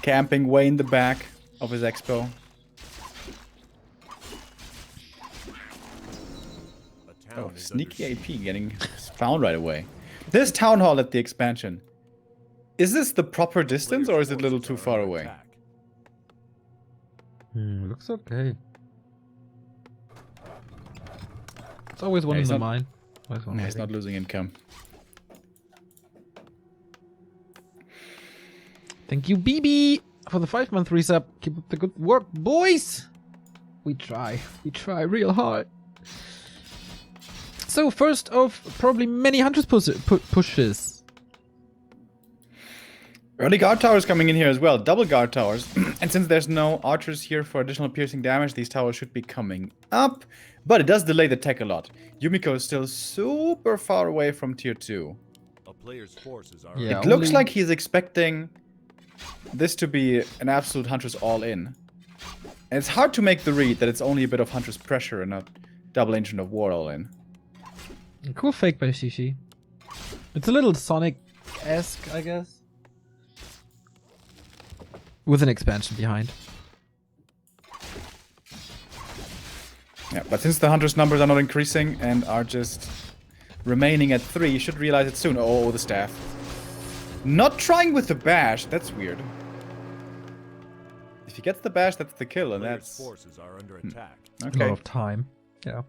camping way in the back of his expo. A town Oh, is sneaky under AP siege. getting found right away. This town hall at the expansion. Is this the proper distance or is it a little too Players' far forces are away? under attack. Looks okay. It's always one in he's the not- mind. Always one Yeah, he's waiting. not losing income. Thank you, BB, for the 5-month resub. Keep up the good work, boys. We try real hard. So first of probably many hunters pushes. Early guard towers coming in here as well. Double guard towers. And since there's no archers here for additional piercing damage, these towers should be coming up. But it does delay the tech a lot. Yumiko is still super far away from tier 2. A player's forces are Yeah. It looks only- like he's expecting this to be an absolute Huntress all-in. And it's hard to make the read that it's only a bit of Huntress pressure and not double Ancient of War all-in. Cool fake by Shishi. It's a little Sonic-esque, I guess. With an expansion behind. Yeah, but since the Huntress numbers are not increasing and are just remaining at 3, you should realize it soon. Oh, the staff. Not trying with the bash. That's weird. If he gets the bash, that's the kill, and Players' that's forces are under attack. A lot okay. of time. Yeah.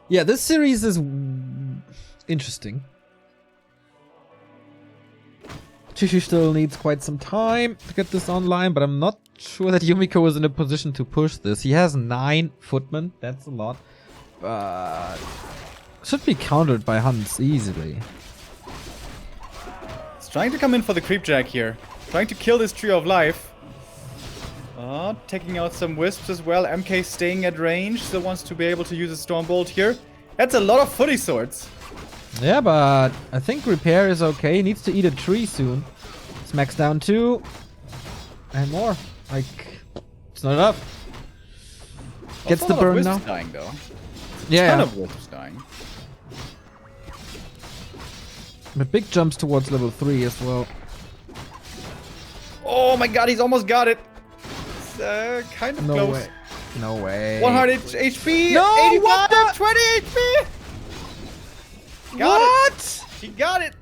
Yeah, this series is interesting. Chishi still needs quite some time to get this online, but I'm not sure that Yumiko is in a position to push this. He has 9 footmen. That's a lot. But should be countered by Hans easily. He's trying to come in for the creep jack here. Trying to kill this Tree of Life. Taking out some wisps as well. MK staying at range. Still wants to be able to use a Stormbolt here. That's a lot of footy swords. Yeah, but I think repair is okay. He needs to eat a tree soon. Smacks down 2. And more. Like, it's not enough. Gets Also the a lot of burn wisps now. dying though. Yeah. Ton of wisps dying. But big jumps towards level 3 as well. Oh my god, he's almost got it. It's kind of No close. way. No way. 100 HP. No, 85, what the? 20 HP. Got What? it. He got it.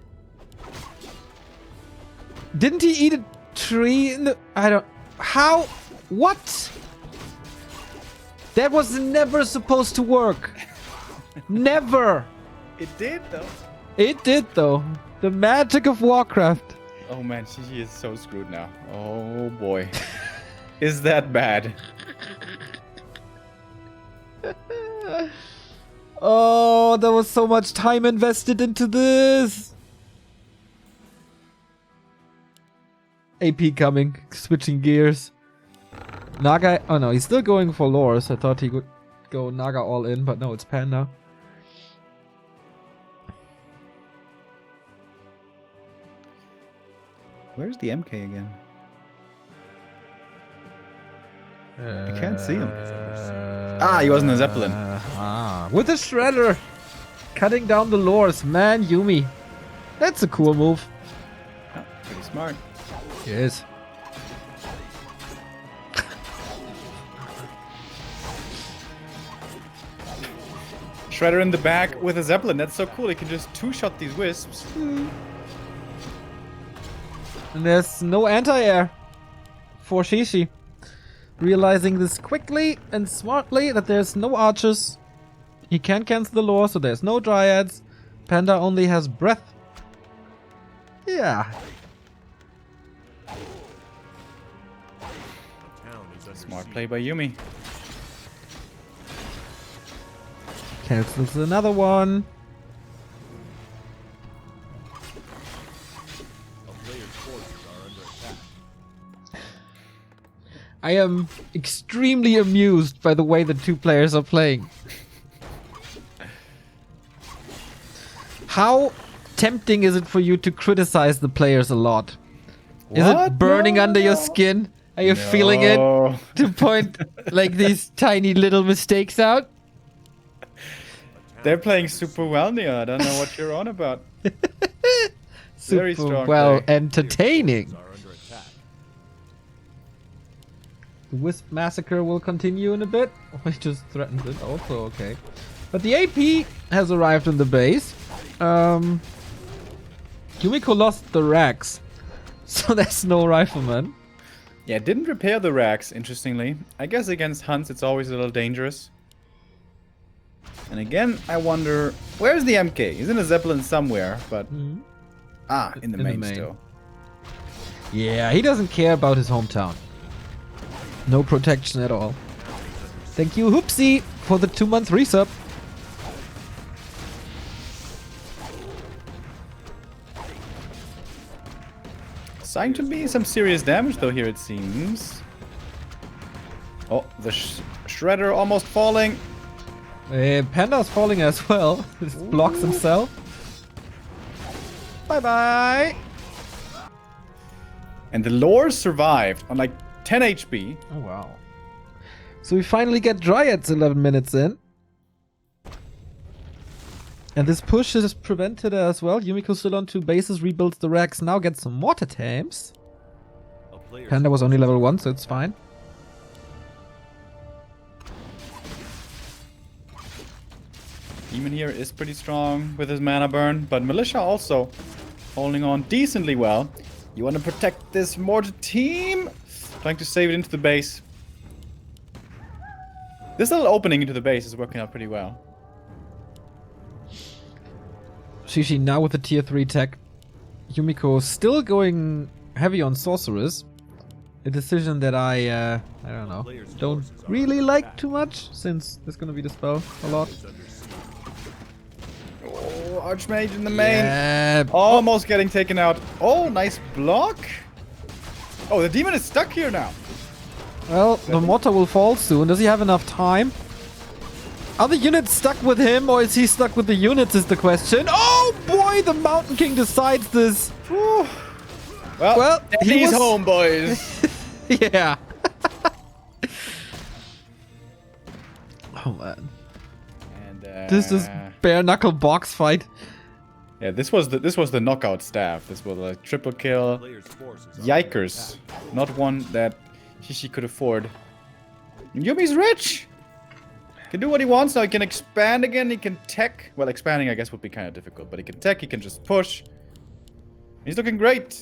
Didn't he eat a tree in the... I don't... How? What? That was never supposed to work. Never. It did though. It did though. The magic of Warcraft. Oh man, she is so screwed now. Oh boy. Is that bad? Oh, there was so much time invested into this. AP coming, switching gears. Naga, oh no, he's still going for lores. I thought he would go Naga all in, but no, it's Panda. Where's the MK again? I can't see him. He wasn't a Zeppelin. With a shredder, cutting down the lores. Man, Yumi, that's a cool move. Oh, pretty smart. Yes. Shredder in the back with a Zeppelin. That's so cool. He can just two-shot these wisps. And there's no anti-air for Shishi. Realizing this quickly and smartly that there's no archers. He can't cancel the lore, so there's no dryads. Panda only has breath. Yeah. Town is under Smart siege. play by Yumi. Cancels another one. A player's forces are under attack. I am extremely amused by the way the two players are playing. How tempting is it for you to criticize the players a lot? Is it What? burning No, under your no. skin? Are you feeling it? No. To point like these tiny little mistakes out? They're playing super well, Neo. I don't know what you're on about. Super Very strong well play. entertaining. Are under attack. The Wisp Massacre will continue in a bit. I just threatened it also, okay. But the AP has arrived in the base. Yumiko lost the racks, so there's no rifleman. Yeah, didn't repair the racks, interestingly. I guess against Hunts it's always a little dangerous. And again, I wonder, where's the MK? He's in a Zeppelin somewhere, but... in the main still. Yeah, he doesn't care about his hometown. No protection at all. Thank you, Hoopsie, for the 2-month resub. Starting to be some serious damage though here, it seems. Oh, the Shredder almost falling. Panda's falling as well. Just blocks himself. Bye-bye. And the lore survived on like 10 HP. Oh, wow. So we finally get Dryads 11 minutes in. And this push is prevented as well. Yumiko still on 2 bases, rebuilds the racks, now gets some mortar tames. A player's Panda was only level 1, so it's fine. Demon here is pretty strong with his mana burn, but Militia also holding on decently well. You want to protect this mortar team. Trying to save it into the base. This little opening into the base is working out pretty well. Shishi now with the tier 3 tech. Yumiko still going heavy on Sorceress. A decision that I don't know, don't really like too much, since there's gonna be the spell a lot. Oh, Archmage in the main. Yeah. Almost getting taken out. Oh, nice block. Oh, the demon is stuck here now. Well, the mortar will fall soon. Does he have enough time? Are the units stuck with him, or is he stuck with the units is the question. Oh boy, the Mountain King decides this. Whew. Well, he's home, boys. Yeah. Oh man. And This is bare knuckle box fight. yeah, this was the knockout staff. This was a triple kill. Yikers. Not one that Shishi could afford. And Yumi's rich. Can do what he wants now. He can expand again. He can tech. Well, expanding I guess would be kind of difficult, but he can tech. He can just push. He's looking great.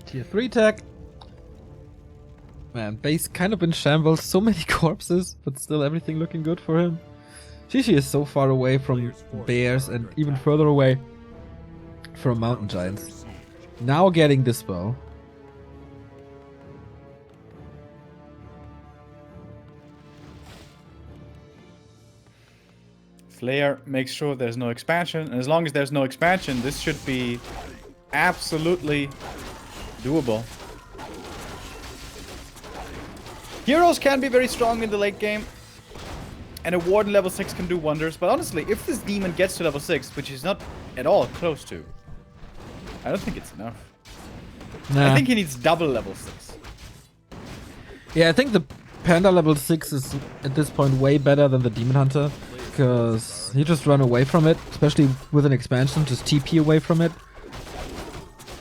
Tier 3 tech. Man, base kind of in shambles. So many corpses, but still everything looking good for him. Shishi is so far away from bears and even further away from mountain giants. Now getting this spell. Flair makes sure there's no expansion, and as long as there's no expansion, this should be absolutely doable. Heroes can be very strong in the late game, and a Warden level 6 can do wonders, but honestly, if this demon gets to level 6, which is not at all close to, I don't think it's enough. Nah. I think he needs double level 6. Yeah, I think the Panda level 6 is at this point way better than the Demon Hunter. Because you just run away from it, especially with an expansion, just TP away from it.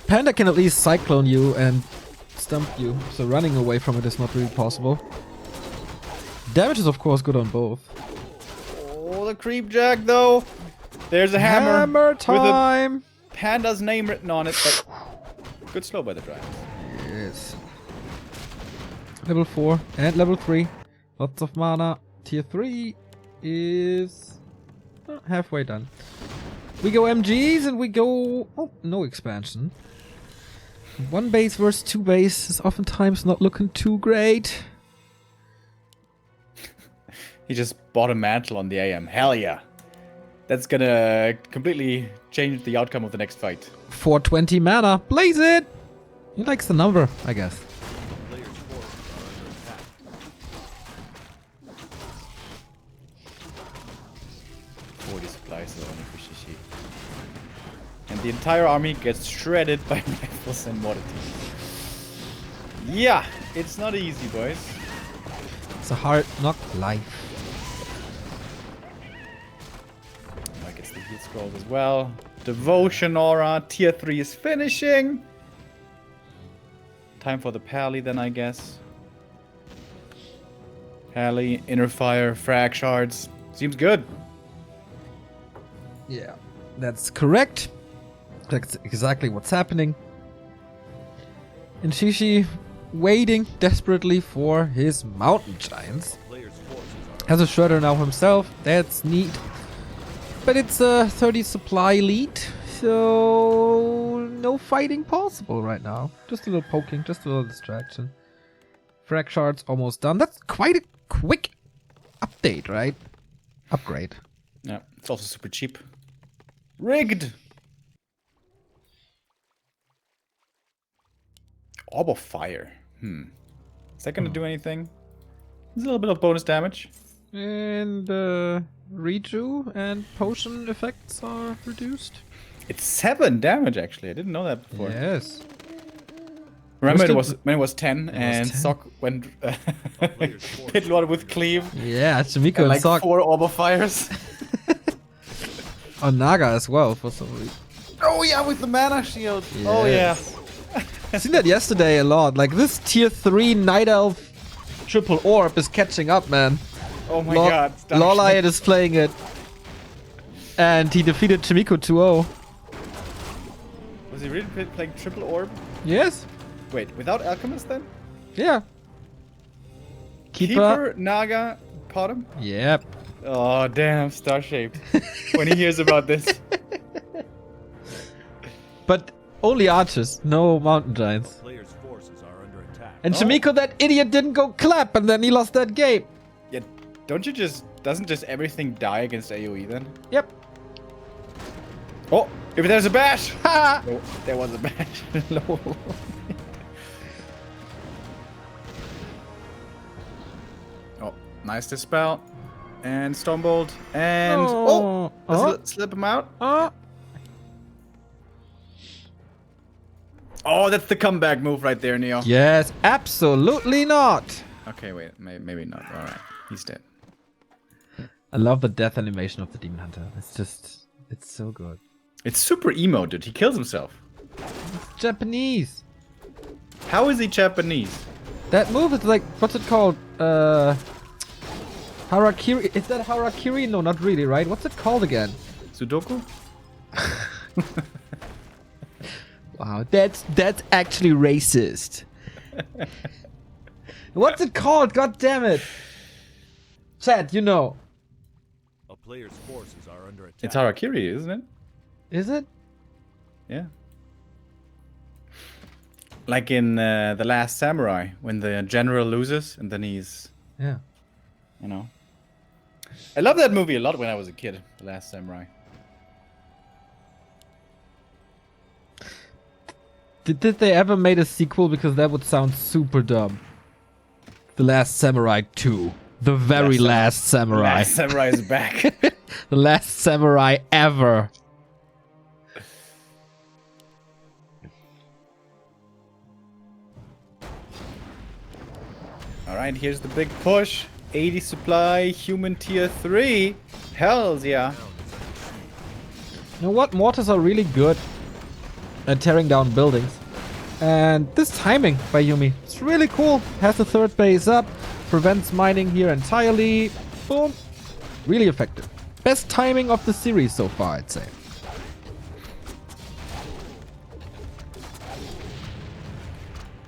Panda can at least cyclone you and stump you, so running away from it is not really possible. Damage is of course good on both. Oh, the creep jack though. There's a hammer. Hammer time! With a Panda's name written on it, but good slow by the Giants. Yes. Level 4 and level 3. Lots of mana. Tier 3 is halfway done. We go MGs and we go... Oh, no expansion. One base versus two base is oftentimes not looking too great. He just bought a mantle on the AM. Hell yeah. That's gonna completely change the outcome of the next fight. 420 mana. Blaze it! He likes the number, I guess. 40 supplies though only for Shishi. And the entire army gets shredded by rifles and mortar teams. Yeah, it's not easy, boys. It's a hard knock life. I guess the heal scrolls as well. Devotion aura, tier 3 is finishing. Time for the pally then, I guess. Pally, inner fire, frag shards. Seems good. Yeah, that's correct. That's exactly what's happening. And Shishi waiting desperately for his mountain giants. Has a shredder now himself. That's neat. But it's a 30 supply lead, so no fighting possible right now. Just a little poking, just a little distraction. Frag shards almost done. That's quite a quick update, right? Upgrade. Yeah, it's also super cheap. Rigged! Orb of Fire. Is that gonna do anything? There's a little bit of bonus damage. And reju and potion effects are reduced. It's 7 damage actually. I didn't know that before. Yes. Remember when it was 10 and 10. Sock went pit lord with cleave. Yeah, Yumiko and like Sock. 4 Orb of Fires. On Naga as well for some reason. Oh yeah, with the mana shield. Yes. Oh yeah. I've seen that yesterday a lot. Like this tier 3 Night Elf triple orb is catching up, man. Oh my god. Lawlion is playing it. And he defeated Yumiko 2-0. Was he really playing triple orb? Yes. Wait, without Alchemist then? Yeah. Keeper, Naga, Potom? Yep. Oh, damn, star-shaped. When he hears about this. But only archers, no mountain giants. Players' forces are under attack. And Yumiko, that idiot, didn't go clap, and then he lost that game. Yeah, doesn't just everything die against AoE then? Yep. Oh, if there's a bash! Ha! No, there was a bash. Lol. Oh, nice dispel. And Stormbolt. And... Oh! Let's slip him out. Oh, that's the comeback move right there, Neo. Yes, absolutely not. Okay, wait. Maybe not. Alright. He's dead. I love the death animation of the Demon Hunter. It's so good. It's super emo, dude. He kills himself. It's Japanese. How is he Japanese? That move is like, what's it called? Harakiri. Is that Harakiri? No, not really, right? What's it called again? Sudoku? Wow, that's actually racist. What's it called? God damn it. Chat, you know. A player's forces are under attack. It's Harakiri, isn't it? Is it? Yeah. Like in The Last Samurai, when the general loses and then he's, Yeah. you know. I loved that movie a lot when I was a kid, The Last Samurai. Did they ever made a sequel? Because that would sound super dumb. The Last Samurai 2. The very last samurai. Last Samurai is back. The last samurai ever. Alright, here's the big push. 80 supply, human tier 3. Hells yeah. You know what? Mortars are really good at tearing down buildings. And this timing by Yumi, it's really cool. Has the third base up, prevents mining here entirely. Boom. Really effective. Best timing of the series so far, I'd say.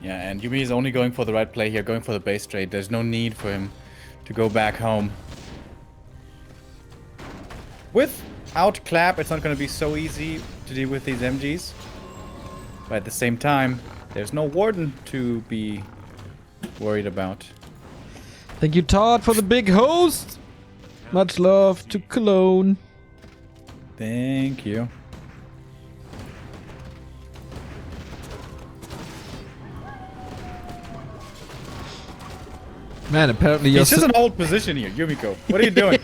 Yeah, and Yumi is only going for the right play here, going for the base trade. There's no need for him to go back home. Without clap, it's not going to be so easy to deal with these MGs. But at the same time, there's no warden to be worried about. Thank you, Todd, for the big host. Much love to Cologne. Thank you. Man, apparently you're He's just an old position here, Yumiko. What are you doing?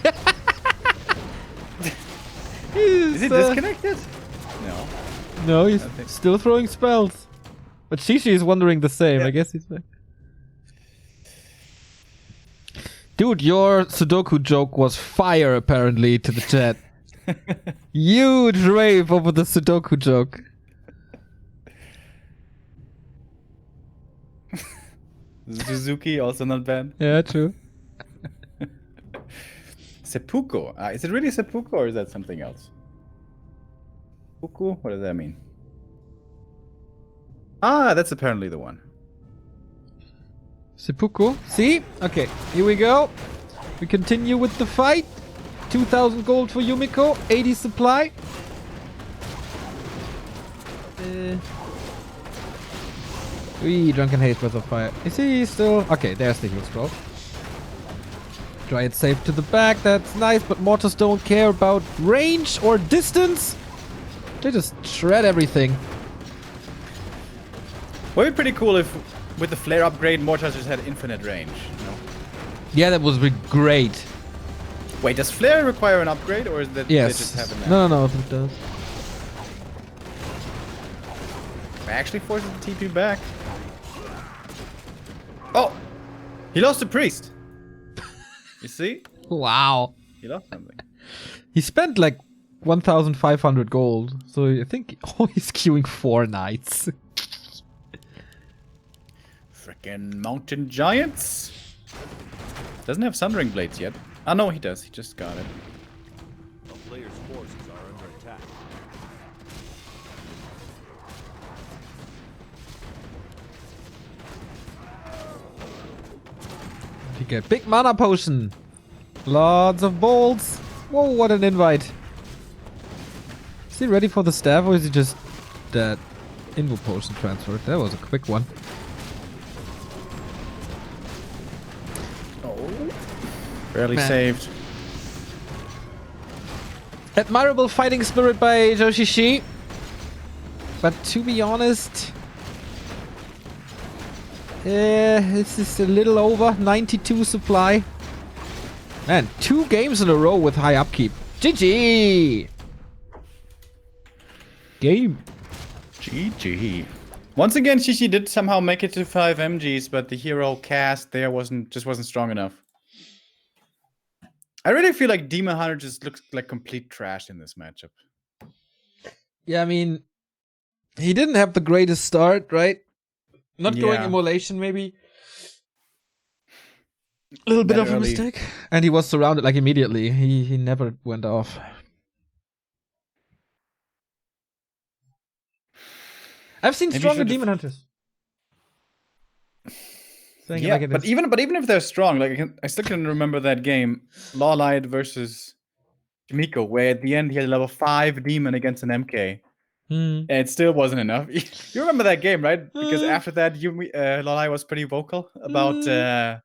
Is he disconnected? No. No, he's still throwing spells. But Shishi is wondering the same. Yeah. I guess he's back. Dude, your Sudoku joke was fire, apparently, to the chat. Huge rave over the Sudoku joke. Suzuki, also not bad. Yeah, true. Seppuku. Is it really seppuku or is that something else? Seppuku? What does that mean? Ah, that's apparently the one. Seppuku. See? Okay, here we go. We continue with the fight. 2,000 gold for Yumiko. 80 supply. Drunken Haze, Breath of Fire. Is he still? Okay, there's the heal scroll. Try it safe to the back. That's nice, but mortars don't care about range or distance. They just shred everything. Would be pretty cool if, with the flare upgrade, mortars just had infinite range. You know? Yeah, that was great. Wait, does flare require an upgrade, or is that Yes. they just have it now? No, it does. I actually forces the TP back. Oh! He lost a priest! You see? Wow. He lost something. He spent like 1,500 gold. So I think he's queuing 4 knights. Frickin' mountain giants! Doesn't have Sundering Blades yet. I know he does. He just got it. A player's forces are under attack. You get big mana potion. Lots of bolts. Whoa, what an invite. Is he ready for the staff or is he just dead? Invo potion transfer. That was a quick one. Oh. Barely Man. saved. Admirable fighting spirit by Joshishi. But to be honest, this is a little over 92 supply. Man, 2 games in a row with high upkeep. GG! Game. GG. Once again, Shishi did somehow make it to 5 MGs, but the hero cast there wasn't strong enough. I really feel like Demon Hunter just looks like complete trash in this matchup. Yeah, I mean, he didn't have the greatest start, right? Not going immolation, maybe. A little bit of a mistake. And he was surrounded like immediately. He never went off. I've seen stronger Demon Hunters. Yeah, but even if they're strong, like I still can remember that game, Lawlight versus Yumiko, where at the end he had a level 5 demon against an MK. And it still wasn't enough. You remember that game, right? Because after that, Lawlight was pretty vocal about the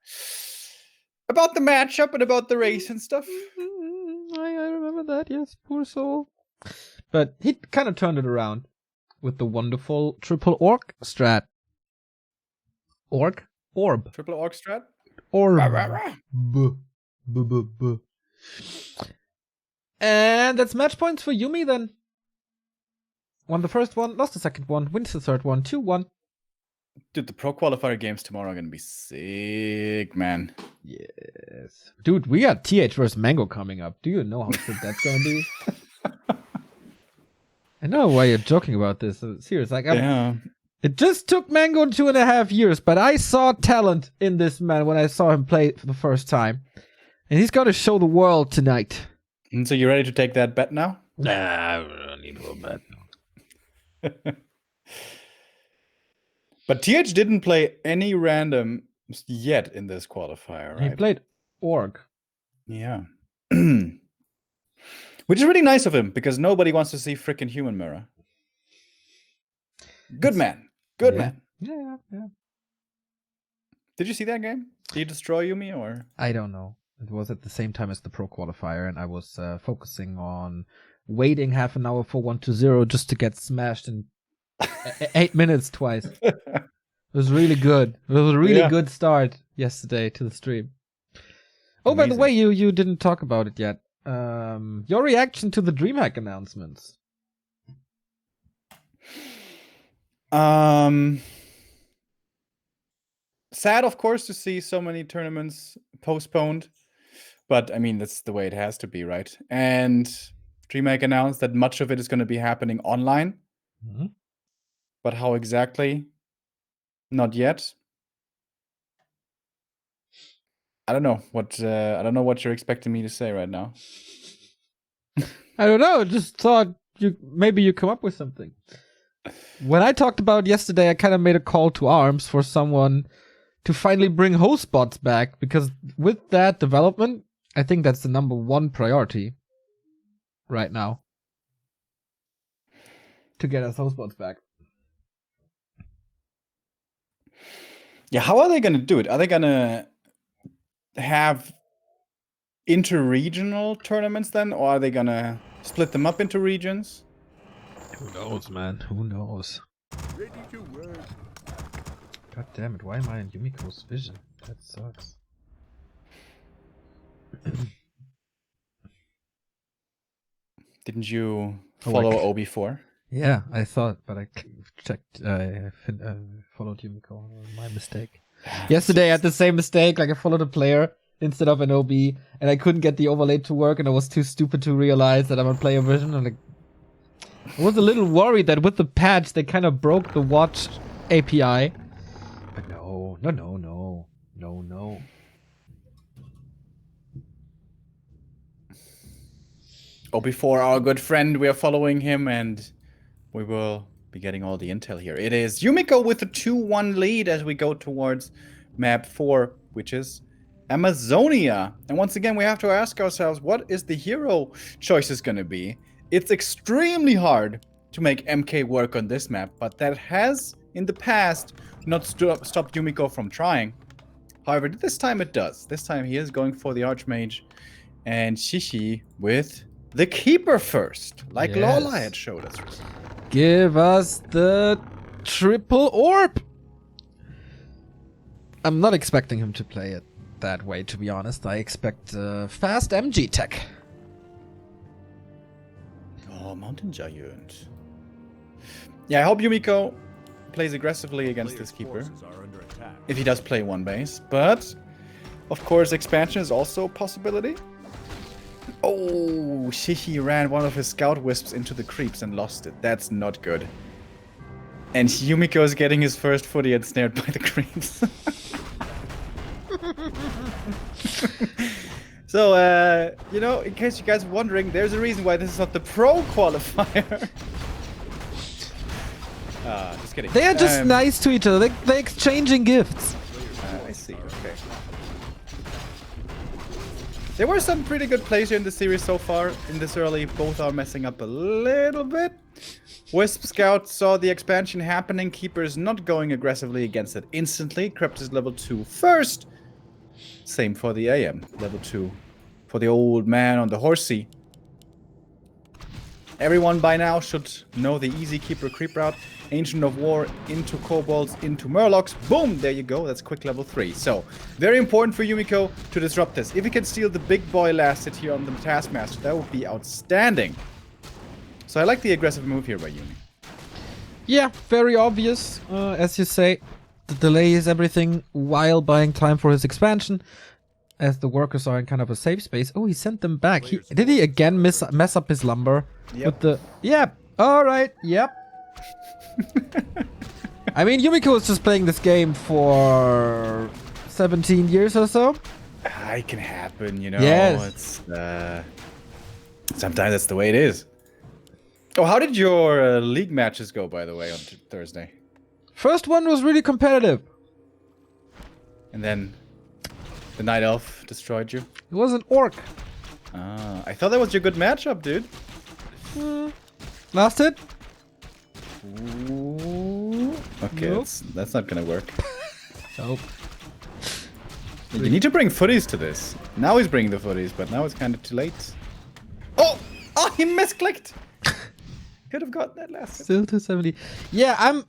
matchup and about the race and stuff. I remember that, yes, poor soul. But he kind of turned it around with the wonderful triple orc strat. Orc? Orb. Triple orc strat? Orb. Rah, rah, rah. Buh. And that's match points for Yumi then. Won the first one, lost the second one, wins the third one, 2-1. Dude, the pro qualifier games tomorrow are gonna be sick, man. Yes. Dude, we got TH versus Mango coming up. Do you know how sick that's gonna be? I know why you're joking about this. Serious, like, it just took Mango 2.5 years, but I saw talent in this man when I saw him play for the first time. And he's gonna show the world tonight. And so you ready to take that bet now? Nah, I don't need a bet. But TH didn't play any random yet in this qualifier, right? He played Org. Yeah. Which is really nice of him, because nobody wants to see frickin' Human Mirror. Good man. Good man. Yeah. Did you see that game? Did he destroy Yumi, or? I don't know. It was at the same time as the pro qualifier, and I was focusing on waiting half an hour for 1-0 just to get smashed in 8 minutes twice. It was really good. It was a really good start yesterday to the stream. Oh, by the way, you didn't talk about it yet. Your reaction to the DreamHack announcements. Sad, of course, to see so many tournaments postponed. But, I mean, that's the way it has to be, right? And DreamHack announced that much of it is going to be happening online. Mm-hmm. But how exactly? Not yet. I don't know what you're expecting me to say right now. I don't know. Just thought maybe you come up with something. When I talked about yesterday, I kind of made a call to arms for someone to finally bring host bots back, because with that development, I think that's the #1 priority right now. To get us host bots back. Yeah, how are they going to do it? Are they going to have inter-regional tournaments then, or are they going to split them up into regions? Who knows, man? Who knows? Ready to work. God damn it, why am I in Yumiko's vision? That sucks. Didn't you follow OB4? Yeah, I thought, but I checked. I followed Yumiko. My mistake. Yesterday I had the same mistake. Like, I followed a player instead of an OB, and I couldn't get the overlay to work, and I was too stupid to realize that I'm on player vision. I'm like, I was a little worried that with the patch they kind of broke the watch API. But no. Oh, before our good friend, we are following him, and we will be getting all the intel here. It is Yumiko with a 2-1 lead as we go towards map 4, which is Amazonia. And once again, we have to ask ourselves, what is the hero choices going to be? It's extremely hard to make MK work on this map, but that has, in the past, not stopped Yumiko from trying. However, this time it does. This time he is going for the Archmage, and Shishi with the Keeper first, like Yes. Lola had showed us. Give us the triple orb. I'm not expecting him to play it that way, to be honest. I expect fast MG tech. Oh, Mountain Giant. Yeah, I hope Yumiko plays aggressively against this Keeper, Forces are under attack. if he does play one base. But, of course, expansion is also a possibility. Oh, Shishi ran one of his Scout Wisps into the creeps and lost it. That's not good. And Yumiko is getting his first footy ensnared by the creeps. So, you know, in case you guys are wondering, there's a reason why this is not the pro qualifier. Just kidding. They are just nice to each other. They're exchanging gifts. I see, okay. There were some pretty good plays here in the series so far. In this early, both are messing up a little bit. Wisp Scout saw the expansion happening. Keeper's not going aggressively against it instantly. Crept his level 2 first. Same for the AM, level 2. For the old man on the horsey. Everyone by now should know the easy Keeper creep route. Ancient of War into Kobolds, into Murlocs. Boom! There you go. That's quick level 3. So, very important for Yumiko to disrupt this. If he can steal the big boy last hit here on the Taskmaster, that would be outstanding. So I like the aggressive move here by Yumi. Yeah, very obvious. As you say, the delay is everything while buying time for his expansion. As the workers are in kind of a safe space. Oh, he sent them back. Did he again mess up his lumber? Yep. With the... Yep. Alright. Yep. I mean, Yumiko was just playing this game for 17 years or so. It can happen, you know. Yes. It's sometimes that's the way it is. Oh, how did your league matches go, by the way, on Thursday? First one was really competitive. And then the Night Elf destroyed you? It was an orc. I thought that was your good matchup, dude. Last hit? Ooh. Okay, Nope. that's not gonna work. Nope. You need to bring footies to this. Now he's bringing the footies, but now it's kind of too late. Oh! Oh, he misclicked! Could have got that last hit. Still 270. Yeah,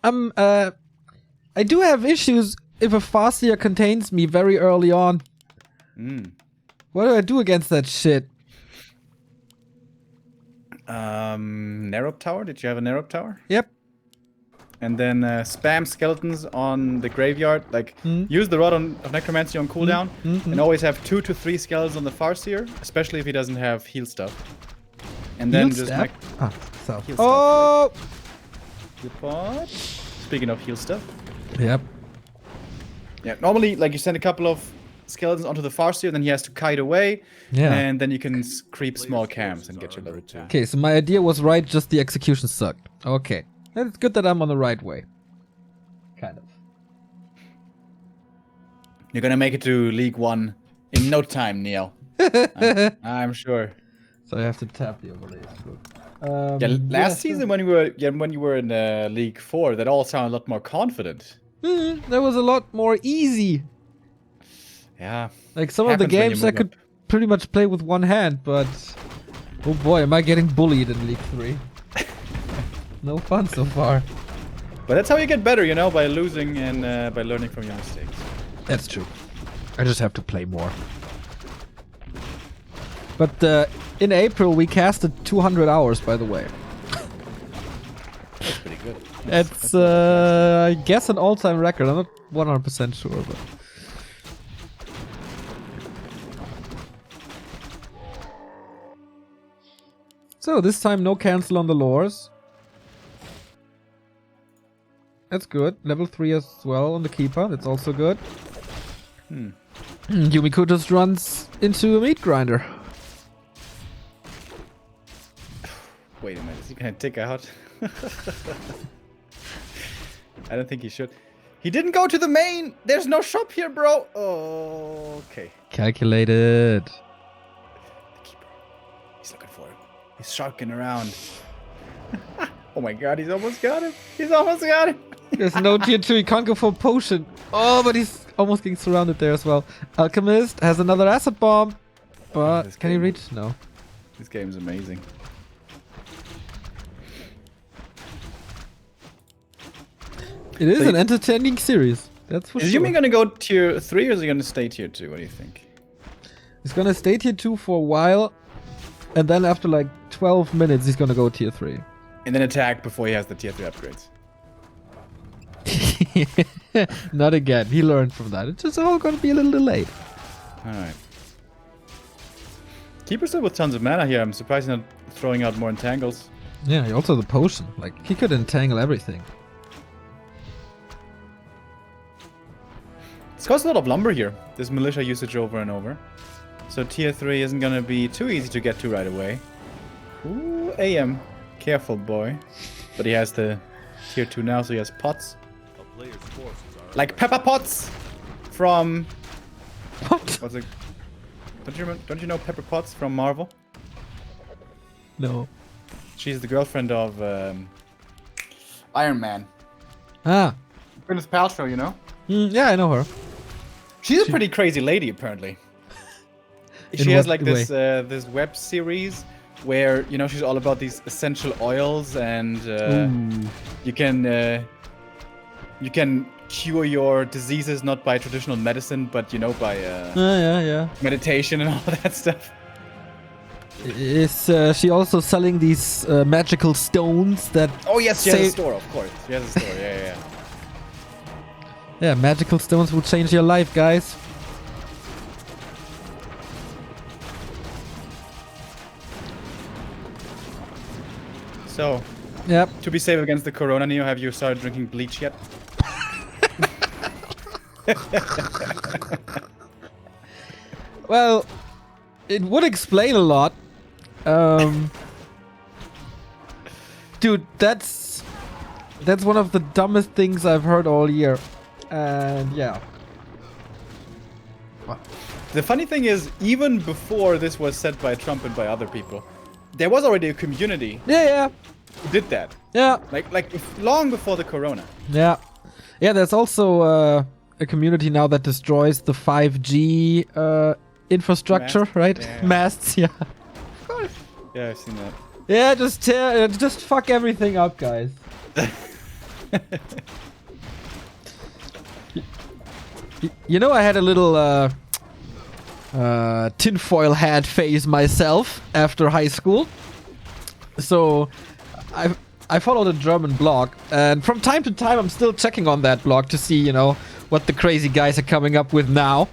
I do have issues if a Farseer contains me very early on. What do I do against that shit? Narrow Tower? Did you have a Narrow Tower? Yep. And then spam skeletons on the graveyard. Like, use the Rod of Necromancy on cooldown. And always have 2 to 3 skeletons on the Farseer. Especially if he doesn't have heal stuff. And then Heal just step? make... So. Heal Oh! Heal pot. Speaking of heal stuff. Yep. Yeah, normally, like, you send a couple of skeletons onto the Farseer, then he has to kite away. Yeah. And then you can creep small camps and get your level 2. Okay, so my idea was right, just the execution sucked. Okay. It's good that I'm on the right way. Kind of. You're gonna make it to League 1 in no time, Neil. I'm sure. So I have to tap the overlay. Yeah, last season when you were in League 4, that all sounded a lot more confident. That was a lot more easy. Yeah. Like some of the Happens when you games I move could up. pretty much play with one hand, but oh boy, am I getting bullied in League 3. No fun so far. But that's how you get better, you know, by losing and by learning from your mistakes. That's true. I just have to play more. But in April we casted 200 hours, by the way. That's pretty good. It's I guess an all-time record. I'm not 100% sure, but so this time no cancel on the lures. That's good. Level 3 as well on the keeper. That's also good. Yumiko just runs into a meat grinder. he gonna take out? I don't think he should. He didn't go to the main! There's no shop here, bro! Oh, okay. Calculated. The keeper. He's looking for him. He's sharking around. Oh my god, he's almost got him! He's almost got him! There's no tier 2, he can't go for a potion. Oh, but he's almost getting surrounded there as well. Alchemist has another acid bomb. But can he reach? No. This game's amazing. It is an entertaining series. That's for sure. Is Yumi gonna go tier 3 or is he gonna stay tier 2? What do you think? He's gonna stay tier 2 for a while. And then after like 12 minutes, he's gonna go tier 3. And then attack before he has the tier 3 upgrades. Not again. He learned from that. It's just all gonna be a little delayed. Alright. Keeper still with tons of mana here. I'm surprised he's not throwing out more entangles. Yeah, also the potion. Like, he could entangle everything. It's cost a lot of lumber here. This militia usage over and over. So tier 3 isn't gonna be too easy to get to right away. Ooh, AM. Careful, boy. But he has the tier 2 now, so he has pots. A player's forces are Like Pepper Potts from... What? What's it? Don't you know Pepper Potts from Marvel? No. She's the girlfriend of Iron Man. Ah. Gwyneth Paltrow, you know? Yeah, I know her. She's a pretty crazy lady, apparently. In She has what like this this web series where, you know, she's all about these essential oils and you can cure your diseases not by traditional medicine, but, you know, by yeah. meditation and all that stuff. Is she also selling these magical stones that... Oh yes, she has a store, of course. She has a store, yeah. Yeah, magical stones will change your life, guys. So, Yep. to be safe against the corona, Neo, have you started drinking bleach yet? Well, it would explain a lot. Dude, that's one of the dumbest things I've heard all year. And yeah. The funny thing is, even before this was said by Trump and by other people, there was already a community Yeah. who did that. Yeah. Like long before the corona. Yeah. Yeah, there's also a community now that destroys the 5G infrastructure, Mast? right? Yeah. Masts, yeah. Of course. Yeah, I've seen that. Yeah, just fuck everything up, guys. You know, I had a little tinfoil hat phase myself after high school. So I followed a German blog, and from time to time I'm still checking on that blog to see, you know, what the crazy guys are coming up with now.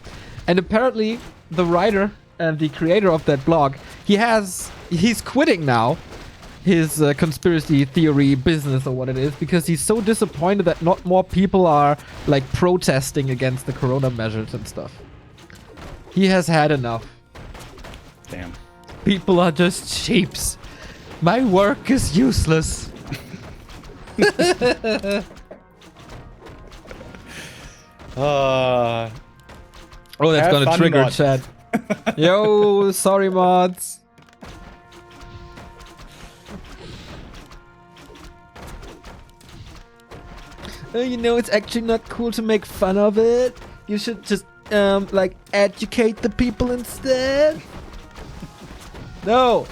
And apparently the writer and the creator of that blog, he's quitting now his conspiracy theory business or what it is, because he's so disappointed that not more people are like protesting against the corona measures and stuff. He has had enough. Damn. People are just sheeps. My work is useless. Oh, that's have gonna fun, trigger mods. chat. Yo, sorry mods. You know, it's actually not cool to make fun of it. You should just, like, educate the people instead. No.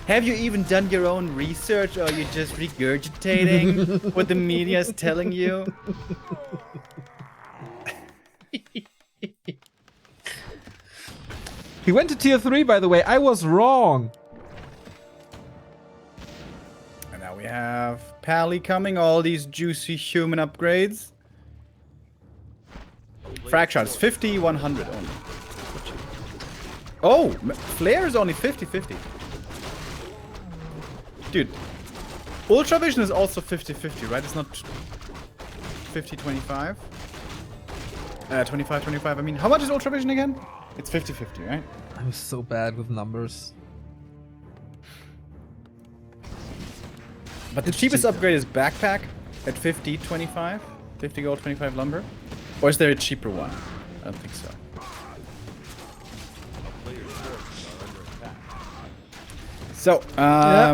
Have you even done your own research, or are you just regurgitating what the media is telling you? He went to tier 3, by the way. I was wrong. And now we have Pally coming, all these juicy human upgrades. Frag shots, 50, 100 only. Oh, Flare is only 50-50. Dude, Ultra Vision is also 50-50, right? It's not 50-25? 25-25, I mean, how much is Ultra Vision again? It's 50-50, right? I'm so bad with numbers. But the It's cheapest cheap. upgrade is backpack at 50.25, 50 gold, 25 lumber. Or is there a cheaper one? I don't think so. A player's forces are under attack. So,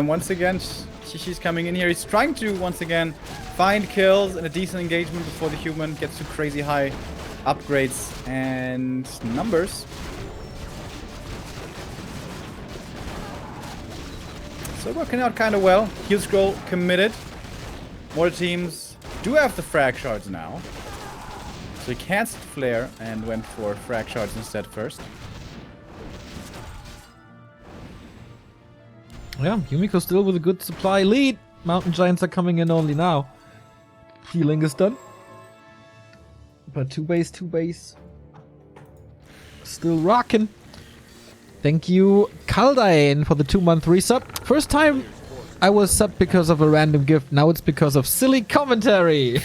once again, Shishi's coming in here. He's trying to, once again, find kills and a decent engagement before the human gets to crazy high upgrades and numbers. So working out kind of well. Heal scroll committed. More teams do have the frag shards now. So he cancelled flare and went for frag shards instead first. Yeah, Yumiko still with a good supply lead. Mountain Giants are coming in only now. Healing is done. But 2 base. Still rocking. Thank you, Kaldain, for the 2-month resub. First time I was subbed because of a random gift. Now it's because of silly commentary.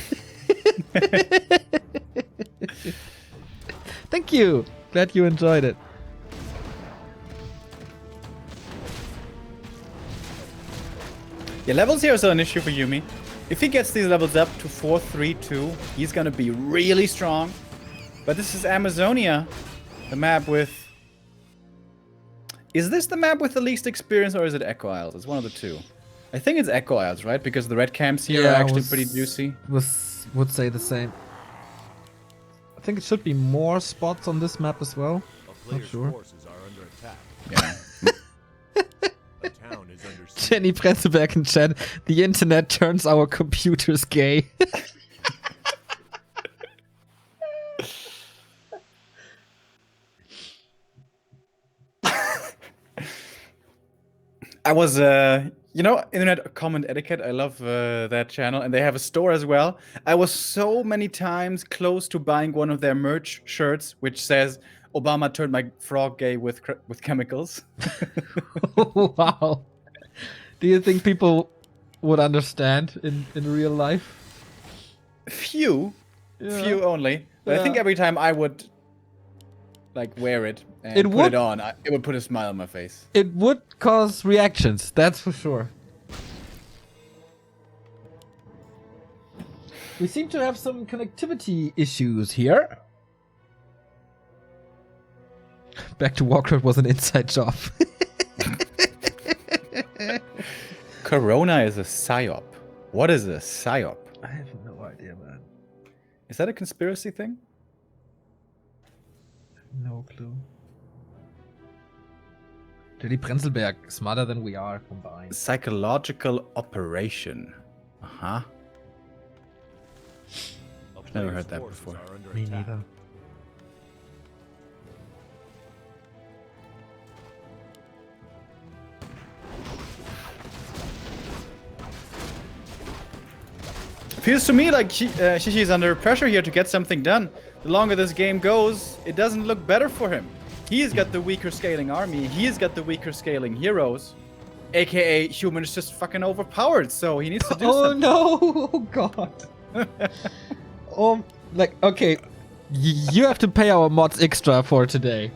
Thank you. Glad you enjoyed it. Yeah, levels here is an issue for Yumi. If he gets these levels up to 4, 3, 2, he's gonna be really strong. But this is Amazonia, the map with... Is this the map with the least experience or is it Echo Isles? It's one of the two. I think it's Echo Isles, right? Because the red camps here are actually pretty juicy. Would say the same. I think it should be more spots on this map as well. A player's sure. forces are under attack. Yeah. A town is under siege. Jenny Prenzlberg in chat. The internet turns our computers gay. I was, you know, Internet Comment Etiquette, I love that channel, and they have a store as well. I was so many times close to buying one of their merch shirts, which says, Obama turned my frog gay with chemicals. Wow. Do you think people would understand in real life? Few Yeah. only. But I think Yeah. every time I would, like, wear it and It put would- it on, it would put a smile on my face. It would cause reactions, that's for sure. We seem to have some connectivity issues here. Back to Warcraft was an inside job. Corona is a psyop. What is a psyop? I have no idea, man. Is that a conspiracy thing? No clue. Jenny Prenzlberg, smarter than we are combined. Psychological operation. Uh-huh. A Never player's heard that forces before. are under Me attack. neither. Feels to me like Shishi is under pressure here to get something done. The longer this game goes, it doesn't look better for him. He's got the weaker scaling army. He's got the weaker scaling heroes. AKA human is just fucking overpowered, so he needs to do Oh something. no! Oh god. Like, okay. You have to pay our mods extra for today.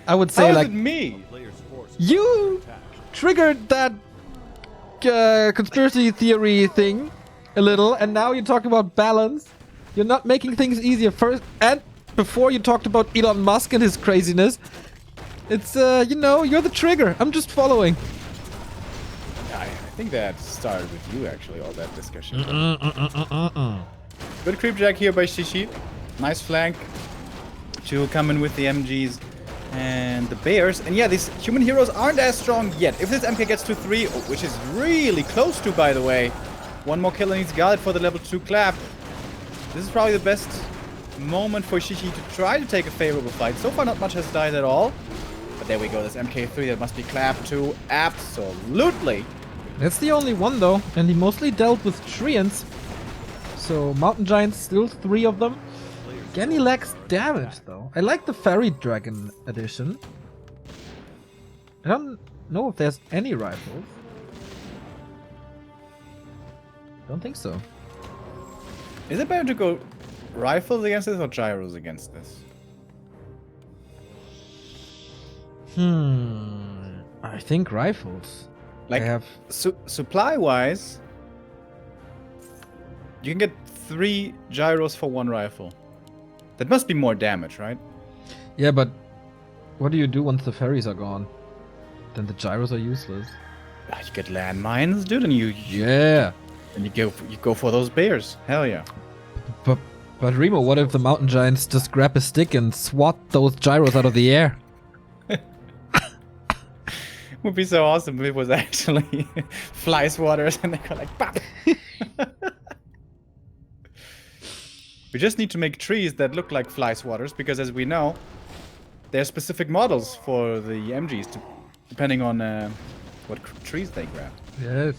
I would say, How is like, it me? A player's forces you are under attack. triggered that conspiracy theory thing a little, and now you talk about balance. You're not making things easier first, and before you talked about Elon Musk and his craziness. It's, you know, you're the trigger. I'm just following. I think that started with you, actually, all that discussion. Good creep jack here by Shishi. Nice flank. To come in with the MGs and the bears. And yeah, these human heroes aren't as strong yet. If this MK gets to 3, which is really close to, by the way, one more kill and he's got it for the level 2 clap. This is probably the best moment for Shishi to try to take a favorable fight. So far, not much has died at all. But there we go, this MK3, that must be clapped to. Absolutely. That's the only one, though, and he mostly dealt with treants. So, Mountain Giants, still 3 of them. Genny lacks damage, though. I like the Fairy Dragon edition. I don't know if there's any rifles. Don't think so. Is it better to go rifles against this or gyros against this? I think rifles. Like, I have... supply-wise, you can get 3 gyros for 1 rifle. That must be more damage, right? Yeah, but what do you do once the ferries are gone? Then the gyros are useless. Ah, you get landmines, dude, and Yeah. and you go for those bears. Hell yeah. But Remo, what if the mountain giants just grab a stick and swat those gyros out of the air? Would be so awesome if it was actually fly swatters and they go like pop. We just need to make trees that look like fly swatters because, as we know, there are specific models for the MGs depending on what trees they grab. Yes.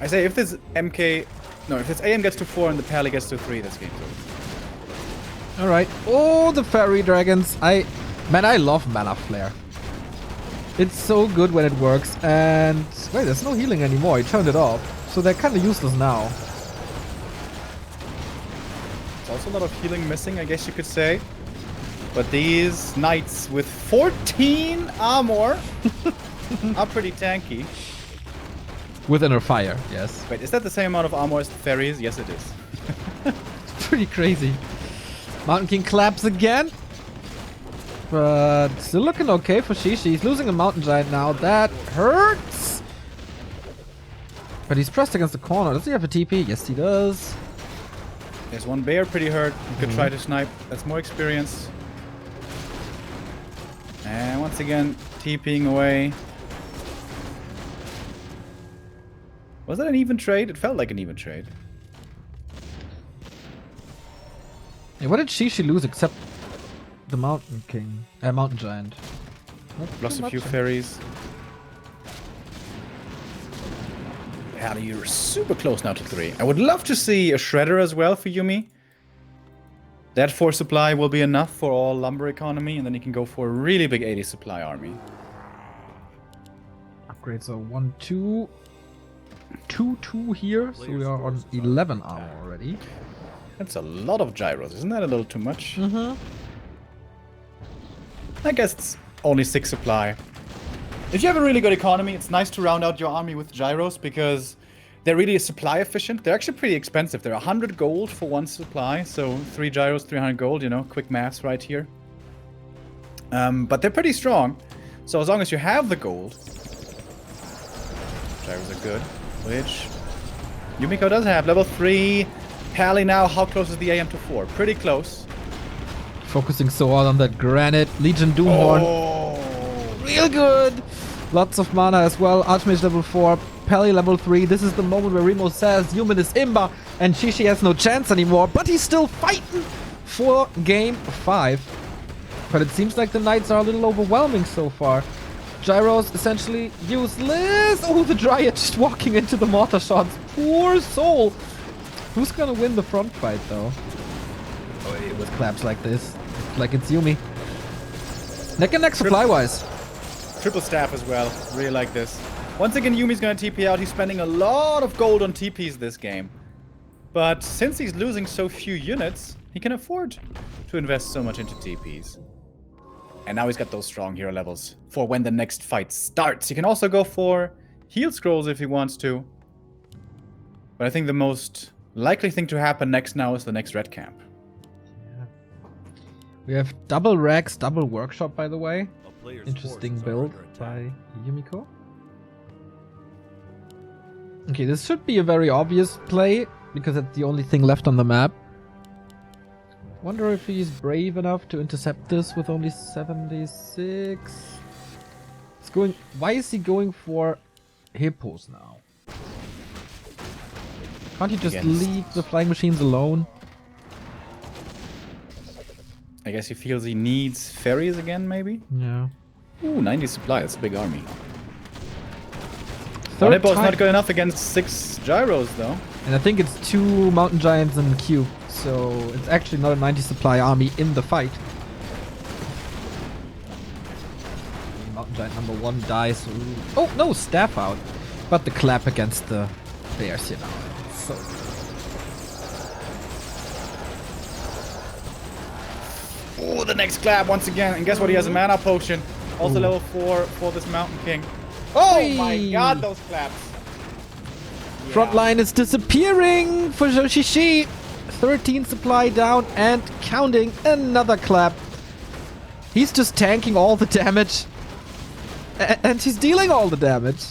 I say if this if this AM gets to 4 and the Pally gets to 3, this game's over. Alright. Oh, the fairy dragons. I love Mana Flare. It's so good when it works. And wait, there's no healing anymore. He turned it off. So they're kind of useless now. There's also a lot of healing missing, I guess you could say. But these knights with 14 armor are pretty tanky. With inner fire, yes. Wait, is that the same amount of armor as the fairies? Yes, it is. Pretty crazy. Mountain King claps again. But still looking okay for Shishi. He's losing a mountain giant now. That hurts. But he's pressed against the corner. Does he have a TP? Yes, he does. There's one bear pretty hurt. You could try to snipe. That's more experience. And once again, TPing away. Was that an even trade? It felt like an even trade. Yeah, what did Shishi lose except the Mountain King? Mountain Giant. Lost a few fairies. Yeah, you're super close now to 3. I would love to see a shredder as well for Yumi. That 4 supply will be enough for all lumber economy, and then you can go for a really big 80 supply army. Upgrades are 1, 2, 2, 2 here, so we are on 11 armor already. That's a lot of gyros, isn't that a little too much? Mm-hmm. I guess it's only 6 supply. If you have a really good economy, it's nice to round out your army with gyros because they're really supply efficient. They're actually pretty expensive. They're 100 gold for 1 supply, so 3 gyros, 300 gold, you know, quick maths right here. But they're pretty strong, so as long as you have the gold, gyros are good, which Yumiko does have. Level 3, Pally now, how close is the AM to 4? Pretty close. Focusing so hard on that granite. Legion Doomhorn. Oh. Real good. Lots of mana as well. Archmage level 4. Pally level 3. This is the moment where Remo says Human is Imba and Shishi has no chance anymore. But he's still fighting for game 5. But it seems like the Knights are a little overwhelming so far. Gyros essentially useless. Oh, the Dryad just walking into the mortar shots. Poor soul. Who's gonna win the front fight though? Oh, it with claps like this. Like it's Yumi. Neck and neck supply-wise. Triple staff as well. Really like this. Once again, Yumi's gonna TP out. He's spending a lot of gold on TPs this game. But since he's losing so few units, he can afford to invest so much into TPs. And now he's got those strong hero levels for when the next fight starts. He can also go for heal scrolls if he wants to. But I think the most likely thing to happen next now is the next red camp. We have double Rex, double Workshop, by the way. A player's Interesting forces are build under attack. by Yumiko. Okay, this should be a very obvious play, because it's the only thing left on the map. Wonder if he's brave enough to intercept this with only 76. It's going. Why is he going for hippos now? Can't he just Against- leave the flying machines alone? I guess he feels he needs ferries again, maybe? Yeah. Ooh, 90 supply. That's a big army. Third Hippo's time- not good enough against 6 gyros, though. And I think it's 2 mountain giants in the queue, so it's actually not a 90 supply army in the fight. Mountain giant number 1 dies. Ooh. Oh no, staff out. But the clap against the bears, you know. So Oh, the next clap once again. And guess what? He has a mana potion. Also level 4 for this Mountain King. Oh my god, those claps. Yeah. Front line is disappearing for Joshishi. 13 supply down and counting. Another clap. He's just tanking all the damage. And he's dealing all the damage.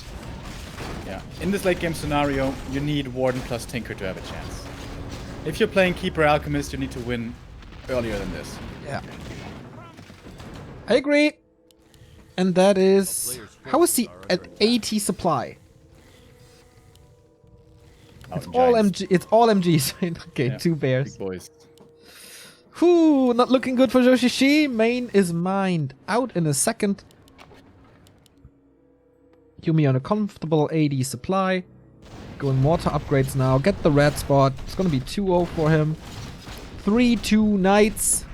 Yeah. In this late game scenario, you need Warden plus Tinker to have a chance. If you're playing Keeper Alchemist, you need to win earlier than this. Yeah. I agree. And that is... How is he at 80 supply? It's all MG. It's all MGs. Okay, yeah, 2 bears. Big boys. Whew, not looking good for Joshishi. Main is mined. Out in a second. Yumi on a comfortable 80 supply. Going water upgrades now. Get the red spot. It's gonna be 2-0 for him. 3-2 knights.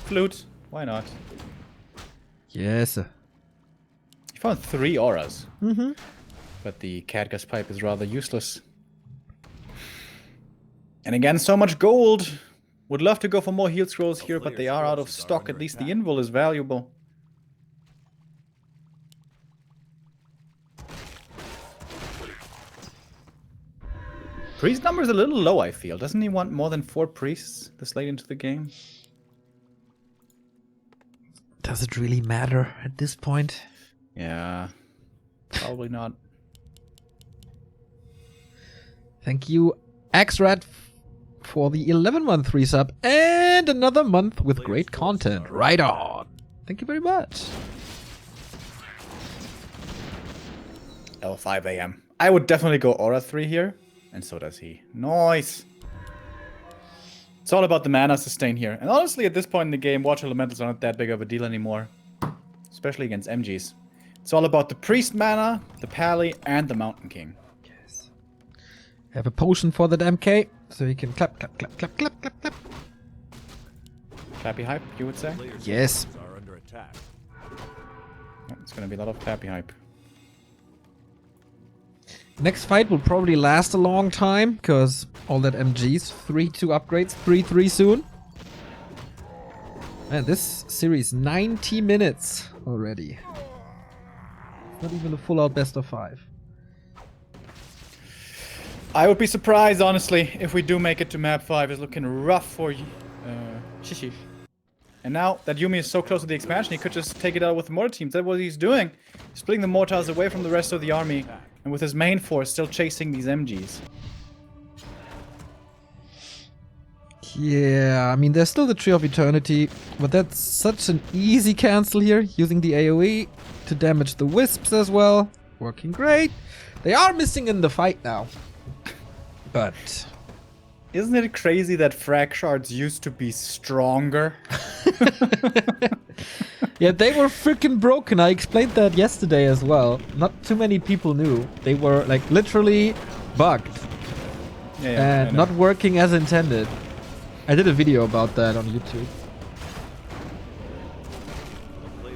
Flute. Why not? Yes. He found 3 auras. Mm-hmm. But the Khadgar's pipe is rather useless. And again, so much gold. Would love to go for more heal scrolls here, but they are out of stock. At least the invul is valuable. Priest number is a little low, I feel. Doesn't he want more than 4 priests this late into the game? Does it really matter at this point? Yeah. Probably not. Thank you, Xrat, for the 11-month resub and another month with great content. Right on. Thank you very much. Oh, 5 AM. I would definitely go Aura 3 here. And so does he. Nice. It's all about the mana sustain here. And honestly, at this point in the game, Water Elementals are not that big of a deal anymore. Especially against MGs. It's all about the Priest mana, the Pally, and the Mountain King. Yes. I have a potion for that MK, so you can clap, clap, clap, clap, clap, clap, clap. Clappy hype, you would say? Yes. Are under attack. Yeah, it's gonna be a lot of clappy hype. Next fight will probably last a long time, because all that MGs, 3-2 upgrades, 3-3 soon. Man, this series, 90 minutes already. Not even a full-out best of 5. I would be surprised, honestly, if we do make it to map 5. It's looking rough for Shishi. And now that Yumi is so close to the expansion, he could just take it out with the mortar teams. That's what he's doing. Splitting the mortars away from the rest of the army. And with his main force still chasing these MGs. Yeah, I mean, there's still the Tree of Eternity, but that's such an easy cancel here, using the AoE to damage the Wisps as well. Working great. They are missing in the fight now. But... Isn't it crazy that frag shards used to be stronger? Yeah, they were freaking broken. I explained that yesterday as well. Not too many people knew. They were, like, literally bugged. Yeah, and not working as intended. I did a video about that on YouTube.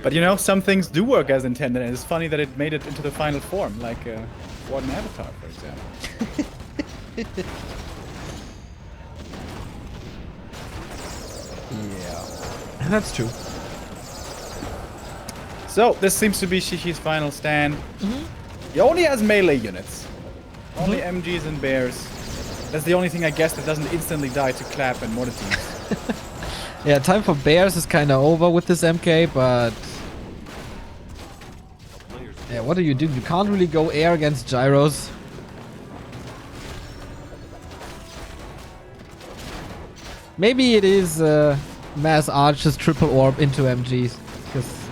But you know, some things do work as intended, and it's funny that it made it into the final form, like Warden Avatar, for example. Yeah. That's true. So, this seems to be Shishi's final stand. Mm-hmm. He only has melee units. Only MGs and bears. That's the only thing, I guess, that doesn't instantly die to clap and mortar teams. Yeah, time for bears is kind of over with this MK, but... Yeah, what do? You can't really go air against gyros. Maybe it is Mass Archer's triple orb into MGs, because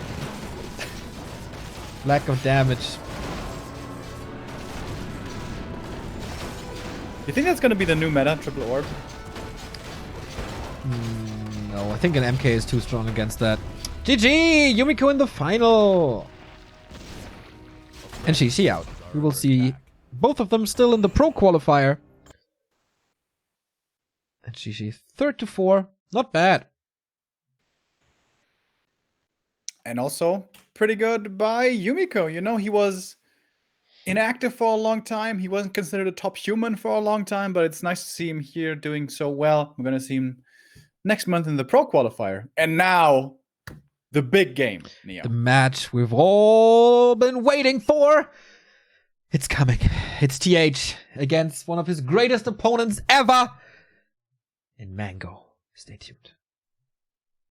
lack of damage. You think that's gonna be the new meta, triple orb? No, I think an MK is too strong against that. GG! Yumiko in the final! And she out. We will see both of them still in the pro qualifier. And she 3rd to 4. Not bad. And also, pretty good by Yumiko. You know, he was inactive for a long time. He wasn't considered a top human for a long time, but it's nice to see him here doing so well. We're going to see him next month in the Pro Qualifier. And now, the big game, Neo. The match we've all been waiting for. It's coming. It's TH against one of his greatest opponents ever in Mango. Stay tuned.